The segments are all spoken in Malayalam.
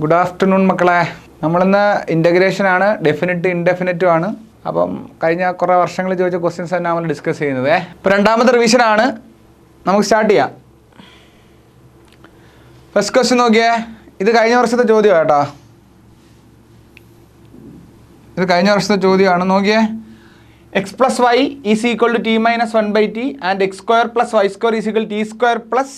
ഗുഡ് ആഫ്റ്റർനൂൺ മക്കളെ. നമ്മളിന്ന് ഇൻ്റഗ്രേഷൻ ആണ്, ഡെഫിനിറ്റ് ഇൻഡെഫിനിറ്റും ആണ്. അപ്പം കഴിഞ്ഞ കുറേ വർഷങ്ങളിൽ ചോദിച്ച ക്വസ്റ്റ്യൻസ് തന്നെ നമ്മൾ ഡിസ്കസ് ചെയ്യുന്നത്. ഇപ്പോൾ രണ്ടാമത്തെ റിവിഷനാണ്, നമുക്ക് സ്റ്റാർട്ട് ചെയ്യാം. ഫസ്റ്റ് ക്വസ്റ്റ്യൻ നോക്കിയേ, ഇത് കഴിഞ്ഞ വർഷത്തെ ചോദ്യമാണ് കേട്ടോ. ഇത് കഴിഞ്ഞ വർഷത്തെ ചോദ്യമാണ്. നോക്കിയേ, x plus y is equal to t minus 1/t and x square plus y square is equal t square plus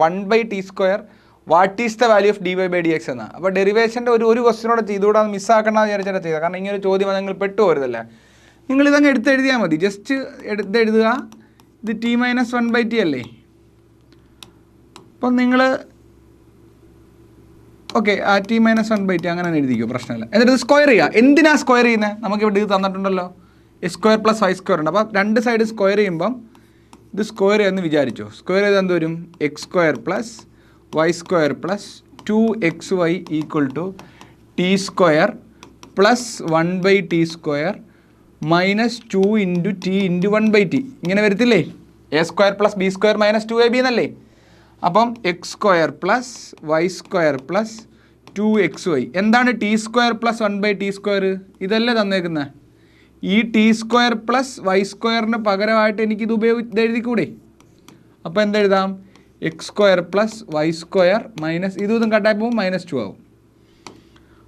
1/t square. What is the value of dy/dx എന്നാണ്. അപ്പോൾ ഡെറിവേഷൻ്റെ ഒരു ക്വസ്റ്റിനോടെ ചെയ്തുകൂടാ, മിസ്സാക്കണമെന്ന് വിചാരിച്ചിട്ട് ചെയ്താൽ. കാരണം ഇങ്ങനെ ഒരു ചോദ്യം നിങ്ങൾ പെട്ടുപോരുതല്ലേ. നിങ്ങളിതങ്ങ് എടുത്തെഴുതിയാൽ മതി. ജസ്റ്റ് എഴുതുക, ഇത് ടി മൈനസ് 1/t അല്ലേ. അപ്പം നിങ്ങൾ ഓക്കെ, ആ ടി മൈനസ് 1/t അങ്ങനെ എഴുതിക്കോ, പ്രശ്നമില്ല. എന്നിട്ട് ഇത് സ്ക്വയർ ചെയ്യുക. എന്തിനാ സ്ക്വയർ ചെയ്യുന്നത്? നമുക്കിവിടെ ഇത് തന്നിട്ടുണ്ടല്ലോ, x square plus y square ഉണ്ട്. അപ്പോൾ രണ്ട് സൈഡ് സ്ക്വയർ ചെയ്യുമ്പം ഇത് സ്ക്വയർ ചെയ്യുമെന്ന് വിചാരിച്ചോ. സ്ക്വയർ ചെയ്ത് എന്ത് വരും? X square plus y square plus 2xy equal to t square plus 1/t square minus 2 into t into 1/t. ഇങ്ങനെ വരത്തില്ലേ? A square plus b square minus 2ab എന്നല്ലേ. അപ്പം x square plus y square plus 2xy. എന്താണ് T square plus 1/t square? ഇതല്ലേ തന്നേക്കുന്നത്. ഈ ടി സ്ക്വയർ പ്ലസ് വൈ സ്ക്വയറിന് പകരമായിട്ട് എനിക്കിത് എഴുതിക്കൂടെ? അപ്പോൾ എന്തെഴുതാം? X square plus y square minus ഇതും കട്ടായി പോകും, -2 ആവും.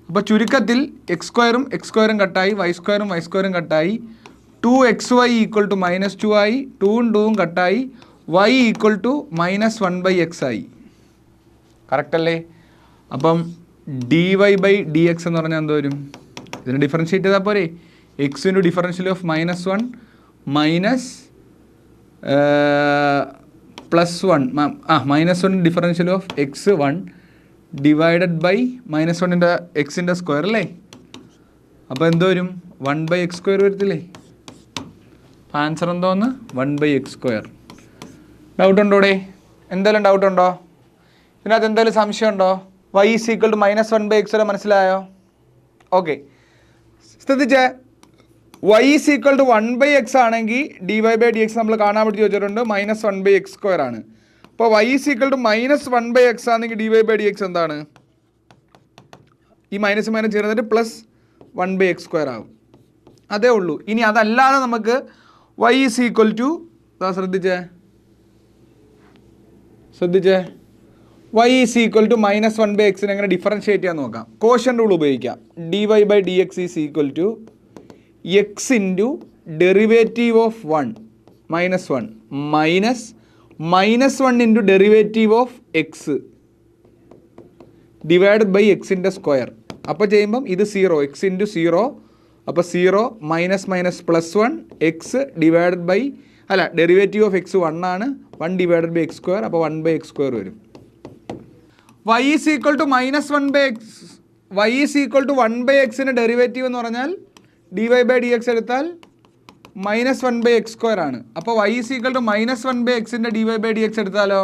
അപ്പോൾ ചുരുക്കത്തിൽ എക്സ് സ്ക്വയറും കട്ടായി, വൈ സ്ക്വയറും കട്ടായി. 2xy ഈക്വൽ ടു -2 ആയി, 2ഉം 2ഉം കട്ടായി, y ഈക്വൽ ടു -1/x ആയി. കറക്റ്റ് അല്ലേ? അപ്പം dy/dx എന്ന് പറഞ്ഞാൽ എന്തോ വരും? ഇതിന് ഡിഫറൻഷ്യേറ്റ് ചെയ്താൽ പോരെ. X into differential of -1 minus +1 -1 differential of x1 divided by -1 എക്സിൻ്റെ സ്ക്വയർ അല്ലേ. അപ്പോൾ എന്തോ വരും? 1/x² വരത്തില്ലേ. ആൻസർ എന്തോന്ന്? 1/x². ഡൗട്ട് ഉണ്ടോടെ? എന്തെങ്കിലും ഡൗട്ട് ഉണ്ടോ? ഇതിനകത്ത് എന്തെങ്കിലും സംശയം ഉണ്ടോ? y is equal to -1/x മനസ്സിലായോ? ഓക്കെ, ശ്രദ്ധിച്ചേ. y is equal to 1/x ആണെങ്കിൽ dy/dx നമ്മൾ കാണാൻ വേണ്ടി ചോദിച്ചിട്ടുണ്ട്, -1/x² ആണ്. അപ്പോൾ y is equal to -1/x ആണെങ്കിൽ dy/dx എന്താണ്? ഈ മൈനസ് ചേർന്നിട്ട് പ്ലസ് 1/x² ആവും. അതേ ഉള്ളൂ. ഇനി അതല്ലാതെ നമുക്ക് y ഈസ് ഈക്വൽ ടു ശ്രദ്ധിച്ചേ y is equal to -1/x എങ്ങനെ ഡിഫറൻഷ്യേറ്റ് ചെയ്യാൻ നോക്കാം. കോഷ്യൻ റൂൾ ഉപയോഗിക്കാം. dy/dx is equal to x into derivative of 1 -1 minus -1 into derivative of x divided by എക്സിൻ്റെ സ്ക്വയർ. അപ്പോൾ ചെയ്യുമ്പം ഇത് 0, എക്സ് ഇൻറ്റു 0. അപ്പോൾ 0 -+1 x divided by derivative of x 1 ആണ്, 1 ഡിവൈഡഡ് ബൈ x². അപ്പോൾ 1/x² വരും. y is equal to -1/x. y is equal to 1/xന് ഡെറിവേറ്റീവ് എന്ന് പറഞ്ഞാൽ dy/dx എടുത്താൽ -1/x² ആണ്. അപ്പോൾ y ഈസ് ഈക്വൽ ടു -1/xൻ്റെ dy/dx എടുത്താലോ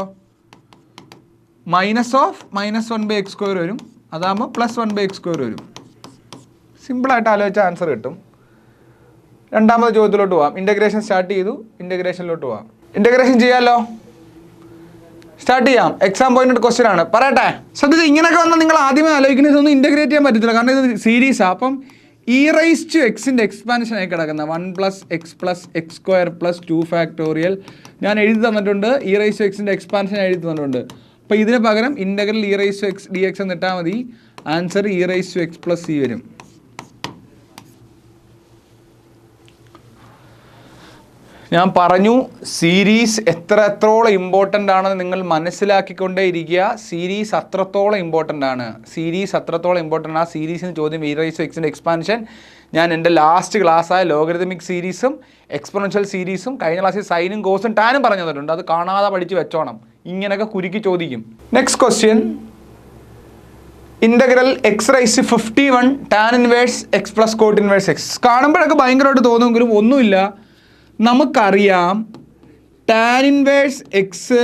-1/x² വരും. അതാകുമ്പോൾ +1/x² വരും. സിമ്പിളായിട്ട് ആലോചിച്ച ആൻസർ കിട്ടും. രണ്ടാമത്തെ ചോദ്യത്തിലോട്ട് പോവാം. ഇൻ്റഗ്രേഷൻ സ്റ്റാർട്ട് ചെയ്തു, ഇൻ്റഗ്രേഷനിലോട്ട് പോവാം. ഇൻ്റഗ്രേഷൻ ചെയ്യാമല്ലോ, സ്റ്റാർട്ട് ചെയ്യാം. എക്സാം പോയിന്റ് ക്വസ്റ്റ്യൻ ആണ്, പറയട്ടെ. ശ്രദ്ധിച്ച്, ഇങ്ങനെയൊക്കെ വന്നാൽ നിങ്ങൾ ആദ്യമേ ആലോചിക്കുന്നത് ഇതൊന്നും ഇൻ്റഗ്രേറ്റ് ചെയ്യാൻ പറ്റത്തില്ല, കാരണം ഇത് സീരീസാണ്. അപ്പം e⁻x എക്സ്പാൻഷൻ ആയി കിടക്കുന്ന 1 + x + x² + 2 ഫാക്ടോറിയൽ ഞാൻ എഴുതി തന്നിട്ടുണ്ട്. e⁻x എക്സ്പാൻഷൻ എഴുതി തന്നിട്ടുണ്ട്. അപ്പോൾ ഇതിന് പകരം ഇൻ്റഗ്രൽ e⁻x എന്ന് ഇട്ടാൽ മതി. ആൻസർ e⁻x + c വരും. ഞാൻ പറഞ്ഞു, സീരീസ് എത്രത്തോളം ഇമ്പോർട്ടൻ്റ് ആണെന്ന് നിങ്ങൾ മനസ്സിലാക്കിക്കൊണ്ടേ ഇരിക്കുക. സീരീസ് അത്രത്തോളം ഇമ്പോർട്ടൻ്റ് ആണ്. ആ സീരീസിന് ചോദ്യം e⁻x എക്സ്പാൻഷൻ ഞാൻ എൻ്റെ ലാസ്റ്റ് ക്ലാസ്സായ ലോഗരിതമിക് സീരീസും എക്സ്പോണൻഷ്യൽ സീരീസും കഴിഞ്ഞ ക്ലാസ്സിൽ സൈനും കോസും ടാനും പറഞ്ഞു തന്നിട്ടുണ്ട്. അത് കാണാതെ പഠിച്ച് വെച്ചോണം. ഇങ്ങനെയൊക്കെ കുരുക്കി ചോദിക്കും. Next question, integral x⁻51 tan inverse x + cot inverse x. കാണുമ്പോഴൊക്കെ ഭയങ്കരമായിട്ട് തോന്നുമെങ്കിലും ഒന്നുമില്ല. നമുക്കറിയാം tan inverse x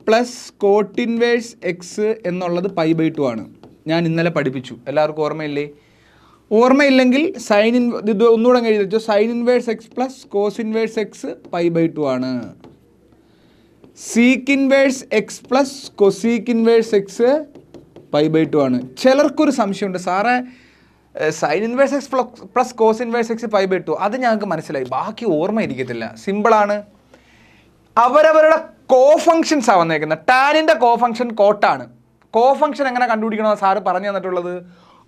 plus cot inverse X എന്നുള്ളത് π/2 ആണ്. ഞാൻ ഇന്നലെ പഠിപ്പിച്ചു, എല്ലാവർക്കും ഓർമ്മയില്ലേ? ഓർമ്മയില്ലെങ്കിൽ ഇത് ഒന്നുകൂടെ എഴുതി വെച്ചോ. Sine inverse x plus cos inverse x π/2 ആണ്. Sec inverse x plus cosec inverse x π/2 ആണ്. ചിലർക്കൊരു സംശയമുണ്ട്, സാറേ sine inverse x plus cos inverse x π/2, അത് ഞങ്ങൾക്ക് മനസ്സിലായി, ബാക്കി ഓർമ്മ ഇരിക്കത്തില്ല. സിമ്പിളാണ്. അവരവരുടെ കോഫങ്ഷൻസാണ് വന്നേക്കുന്നത്. ടാനിൻ്റെ കോഫങ്ഷൻ കോട്ടാണ്. കോഫങ്ഷൻ എങ്ങനെ കണ്ടുപിടിക്കണമെന്ന് സാറ് പറഞ്ഞു തന്നിട്ടുള്ളത്.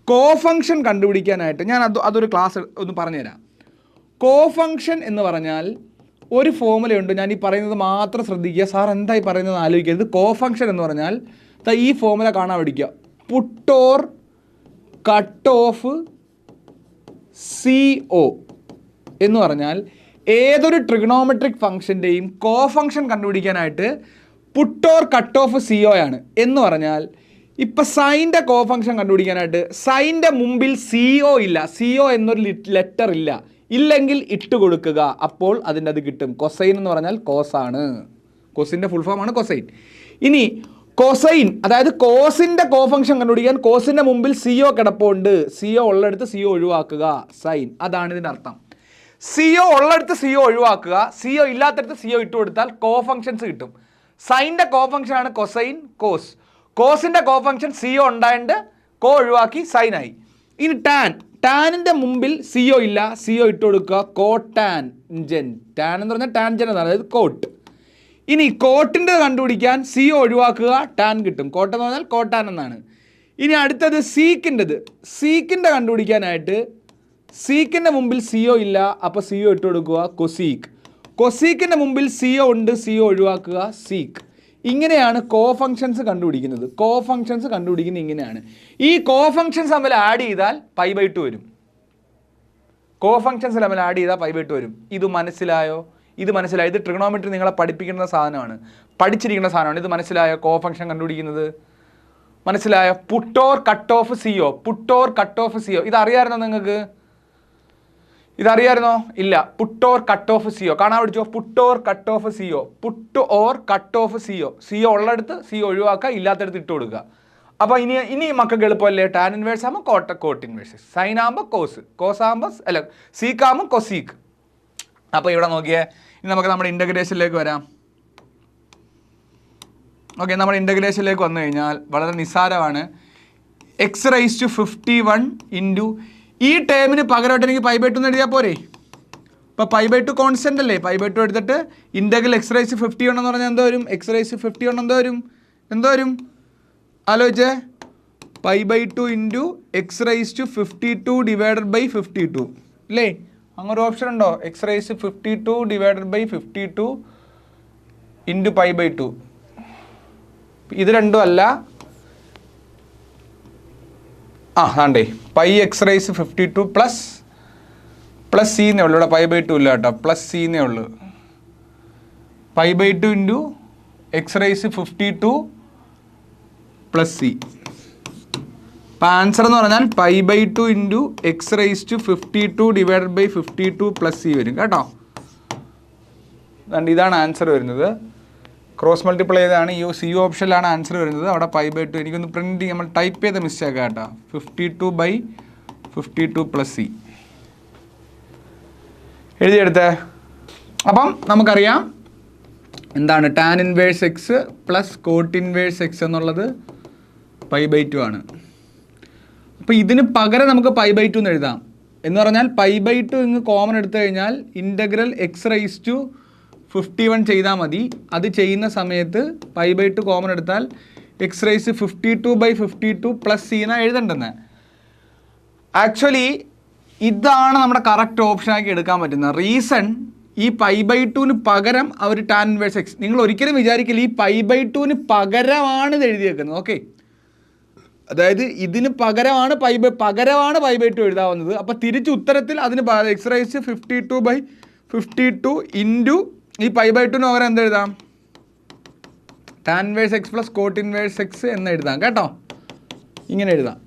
കോഫങ്ഷൻ കണ്ടുപിടിക്കാനായിട്ട് ഞാൻ അതൊരു ക്ലാസ് ഒന്ന് പറഞ്ഞുതരാം. കോഫങ്ഷൻ എന്ന് പറഞ്ഞാൽ ഒരു ഫോമുലയുണ്ട്, ഞാൻ ഈ പറയുന്നത് മാത്രം ശ്രദ്ധിക്കുക. സാർ എന്തായി പറയുന്നത് ആലോചിക്കരുത്. കോഫങ്ഷൻ എന്ന് പറഞ്ഞാൽ ഈ ഫോമുല കാണാൻ പഠിക്കുക. Put or cut off CO എന്ന് പറഞ്ഞാൽ ഏതൊരു ട്രിഗണോമെട്രിക് ഫംഗ്ഷൻ്റെയും കോഫങ്ഷൻ കണ്ടുപിടിക്കാനായിട്ട് put or cut off CO ആണ്. എന്ന് പറഞ്ഞാൽ ഇപ്പം സൈൻ്റെ കോഫങ്ഷൻ കണ്ടുപിടിക്കാനായിട്ട് സൈൻ്റെ മുമ്പിൽ CO ഇല്ല, CO എന്നൊരു ലെറ്റർ ഇല്ല, ഇല്ലെങ്കിൽ ഇട്ട് കൊടുക്കുക, അപ്പോൾ അതിൻ്റെ അത് കിട്ടും. കൊസൈൻ എന്ന് പറഞ്ഞാൽ കോസാണ്. കോസിൻ്റെ ഫുൾ ഫോമാണ് കൊസൈൻ. ഇനി കൊസൈൻ അതായത് കോസിൻ്റെ കോഫങ്ഷൻ കണ്ടുപിടിക്കാൻ കോസിൻ്റെ മുമ്പിൽ CO കിടപ്പുണ്ട്, CO ഉള്ളിടത്ത് CO ഒഴിവാക്കുക, സൈൻ. അതാണ് ഇതിൻ്റെ അർത്ഥം. CO ഉള്ളിടത്ത് CO ഒഴിവാക്കുക, CO ഇല്ലാത്തടത്ത് CO ഇട്ട് കൊടുത്താൽ കോഫങ്ഷൻസ് കിട്ടും. സൈൻ്റെ കോഫങ്ഷൻ ആണ് കൊസൈൻ, കോസ്. കോസിൻ്റെ കോഫങ്ഷൻ CO ഉണ്ടായിട്ട് കോ ഒഴിവാക്കി സൈനായി. ഇനി ടാനിൻ്റെ മുമ്പിൽ CO ഇല്ല, CO ഇട്ട് കൊടുക്കുക, കോട്ടാൻജൻ. ടാൻ എന്ന് പറഞ്ഞാൽ ടാൻജൻ എന്നാണ്, അതായത് കോട്ട്. ഇനി കോട്ടിൻ്റെ കണ്ടുപിടിക്കാൻ CO ഒഴിവാക്കുക, ടാൻ കിട്ടും. കോട്ടെന്ന് പറഞ്ഞാൽ കോട്ടാൻ എന്നാണ്. ഇനി അടുത്തത് സീക്കിൻ്റെ കണ്ടുപിടിക്കാനായിട്ട് സീക്കിൻ്റെ മുമ്പിൽ CO ഇല്ല, അപ്പോൾ CO ഇട്ട് കൊടുക്കുക, കൊസീക്ക്. കൊസീക്കിൻ്റെ മുമ്പിൽ CO ഉണ്ട്, CO ഒഴിവാക്കുക, സീക്ക്. ഇങ്ങനെയാണ് കോഫങ്ഷൻസ് കണ്ടുപിടിക്കുന്നത്. കോഫങ്ഷൻസ് കണ്ടുപിടിക്കുന്നത് ഇങ്ങനെയാണ്. ഈ കോഫങ്ഷൻസ് തമ്മിൽ ആഡ് ചെയ്താൽ π/2 വരും. കോഫങ്ഷൻസ് തമ്മിൽ ആഡ് ചെയ്താൽ π/2 വരും. ഇത് മനസ്സിലായോ? ഇത് മനസ്സിലായോ? ഇത് ട്രിഗണോമെട്രി നിങ്ങളെ പഠിപ്പിക്കുന്ന സാധനമാണ്, പഠിച്ചിരിക്കുന്ന സാധനമാണ്. ഇത് മനസ്സിലായോ? കോഫങ്ഷൻ കണ്ടുപിടിക്കുന്നത് മനസ്സിലായോ? Put or cut off CO, put or cut off CO. ഇതറിയാമായിരുന്നോ നിങ്ങൾക്ക്? ഇതറിയായിരുന്നോ? ഇല്ല. Put or cut off CO കാണാൻ പഠിച്ചോ? Put or cut off CO, put or cut off CO ഉള്ളിടത്ത് CO ഒഴിവാക്കുക, ഇല്ലാത്തടത്ത് ഇട്ട് കൊടുക്കുക. അപ്പോൾ ഇനി മക്കൾക്ക് എളുപ്പമല്ലേ? ടാൻ ഇൻവേഴ്സ് ആകുമ്പോൾ കോട്ട് ഇൻവേഴ്സ്, സൈൻ ആകുമ്പോൾ കോസ് ആകുമ്പോൾ സീക്ക് ആകുമ്പോൾ കൊസീക്ക്. അപ്പോൾ ഇവിടെ നോക്കിയേ, ഇനി നമുക്ക് നമ്മുടെ ഇൻ്റഗ്രേഷനിലേക്ക് വരാം. ഓക്കെ, നമ്മുടെ ഇൻ്റഗ്രേഷനിലേക്ക് വന്നു കഴിഞ്ഞാൽ വളരെ നിസ്സാരമാണ്. x⁻51 ഇൻറ്റു ഈ ടേമിന് പകരമായിട്ട് എനിക്ക് π/2 എന്ന് എഴുതിയാൽ പോരെ? ഇപ്പോൾ π/2 കോൺസ്റ്റൻ്റ് അല്ലേ? π/2 എടുത്തിട്ട് ഇൻ്റഗ്രൽ x⁻51 എന്ന് പറഞ്ഞാൽ എന്തോ വരും? x⁻51 എന്തോ വരും? ആലോചിച്ചേ. π/2 ഇൻറ്റു x⁻52 ഡിവൈഡഡ് ബൈ 52 അല്ലേ? അങ്ങനൊരു ഓപ്ഷൻ ഉണ്ടോ? x⁻52 divided by 52 into π/2. ഇത് രണ്ടും അല്ല. ആണ്ടേ πx⁻52 പ്ലസ് C എന്നേ ഉള്ളൂ. ഇവിടെ π/2 ഇല്ല കേട്ടോ, പ്ലസ് C എന്നേ ഉള്ളൂ. π/2 ഇൻറ്റു x⁻52 പ്ലസ് C. അപ്പം ആൻസർ എന്ന് പറഞ്ഞാൽ π/2 into x⁻52 divided by 52 plus C വരും കേട്ടോ. ഇതാണ് ആൻസർ വരുന്നത്. ക്രോസ് മൾട്ടിപ്ലൈ ചെയ്താണ് ഈ C ഓപ്ഷനിലാണ് ആൻസർ വരുന്നത്. അവിടെ π/2 എനിക്കൊന്ന് പ്രിൻറ്റ് നമ്മൾ ടൈപ്പ് ചെയ്ത മിസ്റ്റേക്ക് കേട്ടോ. 52/52 പ്ലസ് C എഴുതിയെടുത്തേ. അപ്പം നമുക്കറിയാം എന്താണ് tan inverse x plus cot inverse X എന്നുള്ളത് π/2 ആണ്. അപ്പോൾ ഇതിന് പകരം നമുക്ക് π/2 എന്ന് എഴുതാം. എന്ന് പറഞ്ഞാൽ π/2 ഇങ്ങ് കോമൺ എടുത്തു കഴിഞ്ഞാൽ ഇൻ്റഗ്രൽ x⁻51 ചെയ്താൽ മതി. അത് ചെയ്യുന്ന സമയത്ത് π/2 കോമൺ എടുത്താൽ x⁻52/52 പ്ലസ് C എന്നാണ് എഴുതേണ്ടത്. ആക്ച്വലി ഇതാണ് നമ്മുടെ കറക്റ്റ് ഓപ്ഷനാക്കി എടുക്കാൻ പറ്റുന്ന റീസൺ. ഈ π/2 പകരം അവർ ടാൻ ഇൻവേഴ്സ് എക്സ്, നിങ്ങൾ ഒരിക്കലും വിചാരിക്കില്ല ഈ π/2 പകരമാണ് ഇത് എഴുതിയേക്കുന്നത്. ഓക്കെ, അതായത് ഇതിന് പകരമാണ് π/2 എഴുതാവുന്നത്. അപ്പോൾ തിരിച്ച് ഉത്തരത്തിൽ അതിന് x⁻52/52 ഇൻറ്റു ഈ π/2 പകരം എന്തെഴുതാം? Tan inverse x plus cot inverse x എന്ന് എഴുതാം കേട്ടോ. ഇങ്ങനെ എഴുതാം,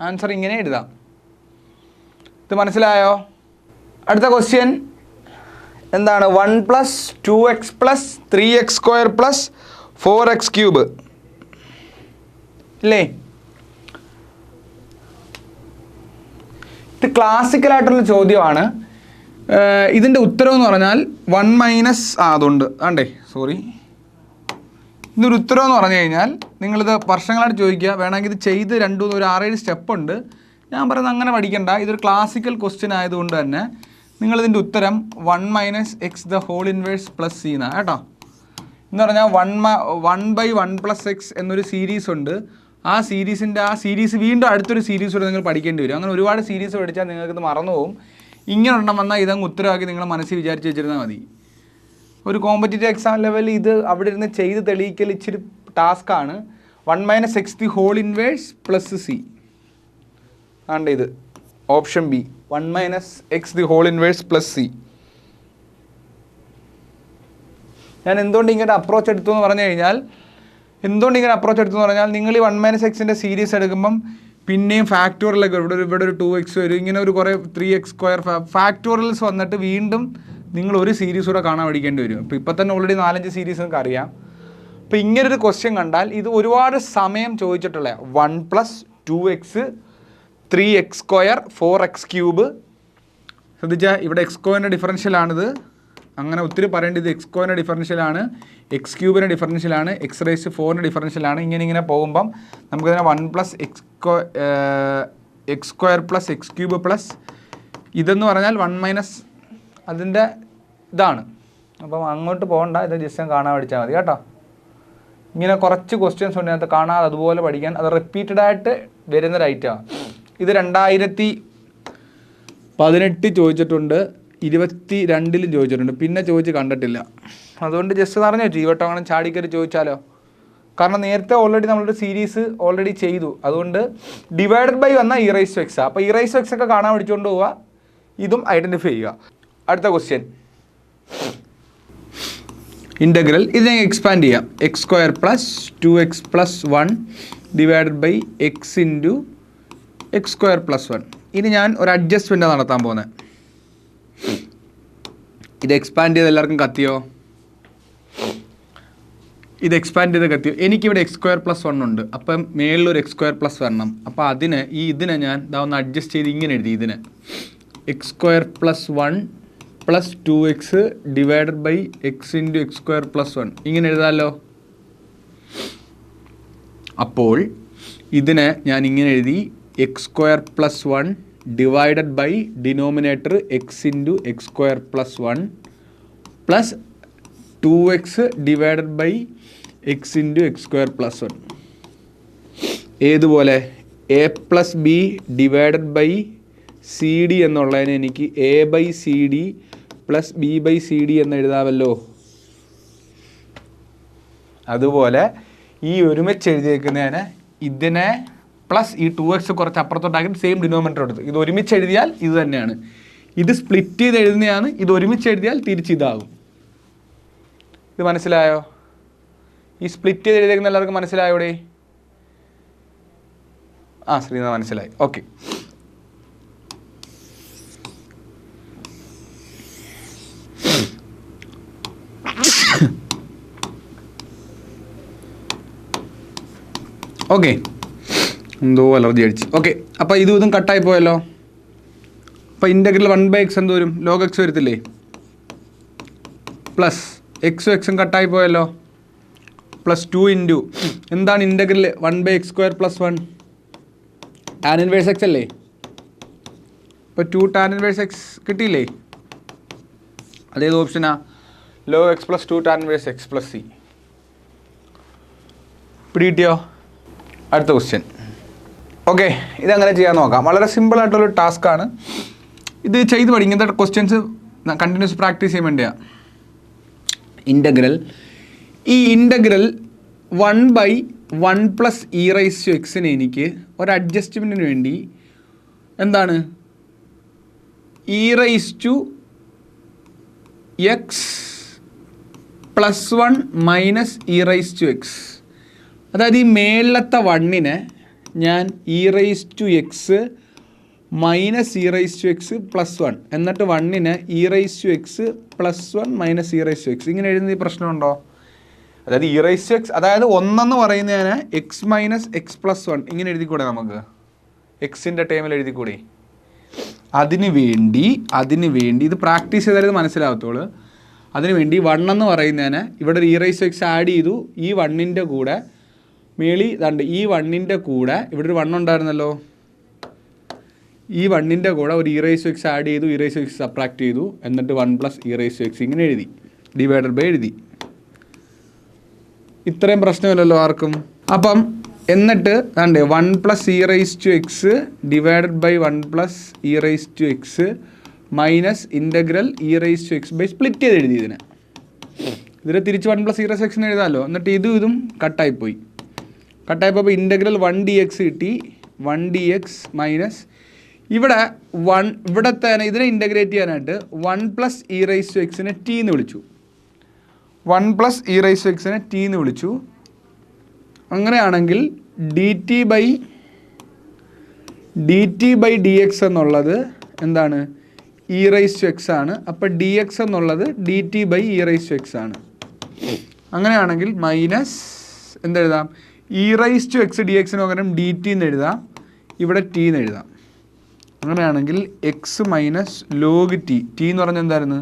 ആൻസർ ഇങ്ങനെ എഴുതാം. ഇത് മനസ്സിലായോ? അടുത്ത ക്വസ്റ്റ്യൻ എന്താണ്? 1 + 2x + 3x² + 4x³ അല്ലേ? ഇത് ക്ലാസിക്കലായിട്ടുള്ള ചോദ്യമാണ്. ഇതിൻ്റെ ഉത്തരം എന്ന് പറഞ്ഞാൽ 1 - അതുണ്ട് ആണ്ടേ, സോറി, ഇതൊരു ഉത്തരം എന്ന് പറഞ്ഞു കഴിഞ്ഞാൽ നിങ്ങളിത് വർഷങ്ങളായിട്ട് ചോദിക്കുക, വേണമെങ്കിൽ ഇത് ചെയ്ത് 6-7 സ്റ്റെപ്പ് ഉണ്ട്. ഞാൻ പറയുന്നത് അങ്ങനെ പഠിക്കണ്ട, ഇതൊരു ക്ലാസിക്കൽ ക്വസ്റ്റ്യൻ ആയതുകൊണ്ട് തന്നെ നിങ്ങളിതിൻ്റെ ഉത്തരം 1 - x the whole inverse plus c എന്നാണ് കേട്ടോ. എന്ന് പറഞ്ഞാൽ 1/1 + x എന്നൊരു സീരീസ് ഉണ്ട്. ആ സീരീസ് വീണ്ടും അടുത്തൊരു സീരീസ് കൂടെ നിങ്ങൾ പഠിക്കേണ്ടി വരും. അങ്ങനെ ഒരുപാട് സീരീസ് പഠിച്ചാൽ നിങ്ങൾക്കിത് മറന്നു പോകും. ഇങ്ങനെ ഉണ്ടെന്ന് വന്നാൽ ഇതങ്ങ് ഉത്തരവാക്കി നിങ്ങളുടെ മനസ്സിൽ വിചാരിച്ച് വെച്ചിരുന്നാൽ മതി. ഒരു കോമ്പറ്റീറ്റീവ് എക്സാം ലെവലിൽ ഇത് അവിടെ ഇരുന്ന് ചെയ്ത് തെളിയിക്കൽ ഇച്ചിരി ടാസ്ക്കാണ്. 1 - x the whole inverse plus c ആണ്ട് ഇത് option B, 1 - x the whole inverse plus c. ഞാൻ എന്തുകൊണ്ട് ഇങ്ങനെ അപ്രോച്ച് എടുത്തു എന്ന് പറഞ്ഞു കഴിഞ്ഞാൽ നിങ്ങൾ ഈ 1 - x സീരീസ് എടുക്കുമ്പം പിന്നെയും ഫാക്ടോറിയലൊക്കെ ഇവിടെ ഒരു 2x വരും, ഇങ്ങനെ ഒരു കുറേ 3x² ഫാക്ടോറിയൽസ് വന്നിട്ട് വീണ്ടും നിങ്ങൾ ഒരു സീരീസ് കൂടെ കാണാൻ പഠിക്കേണ്ടി വരും. അപ്പോൾ ഇപ്പം തന്നെ ഓൾറെഡി 4-5 സീരീസ് നിങ്ങൾക്ക് അറിയാം. അപ്പോൾ ഇങ്ങനൊരു ക്വസ്റ്റ്യൻ കണ്ടാൽ ഇത് ഒരുപാട് സമയം ചോദിച്ചിട്ടുള്ള 1 + 2x 3x², 4x³ ശ്രദ്ധിച്ചാൽ ഇവിടെ x² ഡിഫറൻഷ്യലാണിത്. അങ്ങനെ ഒത്തിരി പറയേണ്ടത് x² ഡിഫറൻഷ്യലാണ്, x³ ഡിഫറൻഷ്യലാണ്, x⁴ ഡിഫറൻഷ്യലാണ്. ഇങ്ങനെ പോകുമ്പം നമുക്കതിനെ 1 + x² + x³ പ്ലസ് ഇതെന്ന് പറഞ്ഞാൽ 1 - അതിൻ്റെ ഇതാണ്. അപ്പം അങ്ങോട്ട് പോകണ്ട, ഇത് ജസ്റ്റ് കാണാൻ പഠിച്ചാൽ മതി കേട്ടോ. ഇങ്ങനെ കുറച്ച് ക്വസ്റ്റ്യൻസ് ഉണ്ട് അതിനകത്ത് കാണാതെ അതുപോലെ പഠിക്കാൻ. അത് റിപ്പീറ്റഡായിട്ട് വരുന്നൊരു ഐറ്റമാണ്. ഇത് 2018 ചോദിച്ചിട്ടുണ്ട്, 22 ചോദിച്ചിട്ടുണ്ട്, പിന്നെ ചോദിച്ച് കണ്ടിട്ടില്ല. അതുകൊണ്ട് ജസ്റ്റ് പറഞ്ഞു വെച്ചു, ഈ വട്ടം അങ്ങനെ ചാടിക്കറി ചോദിച്ചാലോ. കാരണം നേരത്തെ ഓൾറെഡി നമ്മളൊരു സീരീസ് ഓൾറെഡി ചെയ്തു. അതുകൊണ്ട് ഡിവൈഡഡ് ബൈ വന്നാൽ e⁻x. അപ്പോൾ e⁻x ഒക്കെ കാണാൻ പഠിച്ചുകൊണ്ട് പോവുക, ഇതും ഐഡൻറ്റിഫൈ ചെയ്യുക. അടുത്ത ക്വസ്റ്റ്യൻ ഇൻ്റഗ്രൽ. ഇത് ഞാൻ എക്സ്പാൻഡ് ചെയ്യാം. x² + 2x + 1 divided by x × x² + 1. ഇനി ഞാൻ ഒരു അഡ്ജസ്റ്റ്മെൻറ്റാണ് നടത്താൻ പോകുന്നത്. ഇത് എക്സ്പാൻഡ് ചെയ്ത് എല്ലാവർക്കും കത്തിയോ? ഇത് എക്സ്പാൻഡ് ചെയ്ത് കത്തിയോ? എനിക്കിവിടെ x² + 1 ഉണ്ട്. അപ്പം മേളിലൊരു x² + വരണം. അപ്പോൾ ഇതിനെ ഞാൻ ഒന്ന് അഡ്ജസ്റ്റ് ചെയ്ത് ഇങ്ങനെ എഴുതി. ഇതിന് x² + 1 + 2x divided by x × x² + 1 ഇങ്ങനെ എഴുതാമല്ലോ. അപ്പോൾ ഇതിനെ ഞാൻ ഇങ്ങനെ എഴുതി, x² + 1 divided by denominator x × x² + 1 plus 2x divided by x × x² + 1. ഏതുപോലെ a + b divided by CD എന്നുള്ളതിന് എനിക്ക് a/CD + b/CD എന്ന് എഴുതാമല്ലോ. അതുപോലെ ഈ ഒരുമിച്ച് എഴുതിയേക്കുന്നതിന് ഇതിനെ പ്ലസ് ഈ 2x കുറച്ച് അപ്പുറത്തോട്ടാക്കി സെയിം ഡിനോമിനേറ്റർ എടുത്ത് ഇത് ഒരുമിച്ച് എഴുതിയാൽ ഇത് തന്നെയാണ്. ഇത് സ്പ്ലിറ്റ് ചെയ്ത് എഴുതുന്നതാണ്, ഇത് ഒരുമിച്ച് എഴുതിയാൽ തിരിച്ചിതാകും. ഇത് മനസ്സിലായോ? ഈ സ്പ്ലിറ്റ് ചെയ്ത് എഴുതിയേക്കുന്ന എല്ലാവർക്കും മനസ്സിലായോടെ? ആ ശ്രീനാഥ് മനസ്സിലായി. ഓക്കെ. ഓക്കെ, എന്തോ അലർജി അടിച്ച്. ഓക്കെ, അപ്പോൾ ഇതും കട്ടായി പോയല്ലോ. അപ്പോൾ ഇൻ്റഗ്രൽ 1/x എന്ത് വരും? log x വരത്തില്ലേ? പ്ലസ് x കട്ടായി പോയല്ലോ. പ്ലസ് 2 × എന്താണ് ഇൻ്റഗ്രൽ 1/x² + 1 tan 1x അല്ലേ? ഇപ്പോൾ 2 tan 1x കിട്ടിയില്ലേ? അതേത് ഓപ്ഷനാ? log x + 2 tan 1x + c. പിടികിട്ടിയോ? അടുത്ത ക്വസ്റ്റ്യൻ. ഓക്കെ, ഇതങ്ങനെ ചെയ്യാൻ നോക്കാം. വളരെ സിമ്പിളായിട്ടുള്ളൊരു ടാസ്ക്കാണ് ഇത്. ചെയ്ത് പഠിക്കും. ഇങ്ങനത്തെ ക്വസ്റ്റ്യൻസ് കണ്ടിന്യൂസ് പ്രാക്ടീസ് ചെയ്യാൻ വേണ്ടിയാണ്. ഇൻ്റഗ്രൽ. ഈ ഇൻ്റഗ്രൽ 1/1 + e⁻x എനിക്ക് ഒരു അഡ്ജസ്റ്റ്മെൻറ്റിന് വേണ്ടി എന്താണ് e⁻x +1 - e⁻x. അതായത് ഈ മേളത്തെ 1നെ ഞാൻ e⁻x - e⁻x +1 എന്നിട്ട് 1നെ e⁻x +1 - e⁻x ഇങ്ങനെ എഴുതുന്ന ഈ പ്രശ്നമുണ്ടോ? അതായത് e⁻x അതായത് 1 എന്ന് പറയുന്നതിന് x - x + 1 ഇങ്ങനെ എഴുതിക്കൂടെ? നമുക്ക് എക്സിൻ്റെ ടേമിൽ എഴുതിക്കൂടെ? അതിന് വേണ്ടി ഇത് പ്രാക്ടീസ് ചെയ്താലേ ഇത് മനസ്സിലാകത്തുള്ളൂ. അതിനുവേണ്ടി 1 എന്ന് പറയുന്നതിന് ഇവിടെ ഒരു e raise to x add ചെയ്തു. ഈ 1ൻ്റെ കൂടെ മേളി ഇതാണ്ട് ഈ 1ൻ്റെ കൂടെ ഇവിടെ ഒരു 1 ഉണ്ടായിരുന്നല്ലോ, ഈ 1ൻ്റെ കൂടെ ഒരു e raise to x add ചെയ്തു, e raise to x subtract ചെയ്തു, എന്നിട്ട് 1 plus e raise to x ഇങ്ങനെ എഴുതി, ഡിവൈഡഡ് ബൈ എഴുതി. ഇത്രയും പ്രശ്നമില്ലല്ലോ ആർക്കും. അപ്പം എന്നിട്ട് അതെ 1 plus e raise to x divided by 1 plus e raise to x minus integral e raise to x by split ചെയ്ത് എഴുതി. ഇതിനെ തിരിച്ച് 1 പ്ലസ് ഇ റൈസ് എക്സിന് എഴുതാമല്ലോ. എന്നിട്ട് ഇതും കട്ടായിപ്പോയി. കട്ടായപ്പോൾ ഇൻ്റഗ്രൽ 1 ഡി എക്സ് കിട്ടി. 1 ഡി എക്സ് മൈനസ് ഇവിടെ ഇവിടത്തെ ഇതിനെ ഇൻ്റഗ്രേറ്റ് ചെയ്യാനായിട്ട് 1 പ്ലസ് ഇ റൈസ് ടു എക്സിനെ ടി എന്ന് വിളിച്ചു. 1 പ്ലസ് ഇ റൈസ് ടു എക്സിനെ ടി എന്ന് വിളിച്ചു. അങ്ങനെയാണെങ്കിൽ d t by d x എന്നുള്ളത് എന്താണ്? ഇ റൈസ് ടു എക്സ് ആണ്. അപ്പോൾ ഡി എക്സ് എന്നുള്ളത് d t by e raise to x ആണ്. അങ്ങനെയാണെങ്കിൽ മൈനസ് എന്തെഴുതാം? E raise to x d എക്സിന് പകരം ഡി ടി എന്ന് എഴുതാം, ഇവിടെ ടി എന്ന് എഴുതാം. അങ്ങനെയാണെങ്കിൽ x minus log t, t എന്ന് പറഞ്ഞാൽ എന്തായിരുന്നു?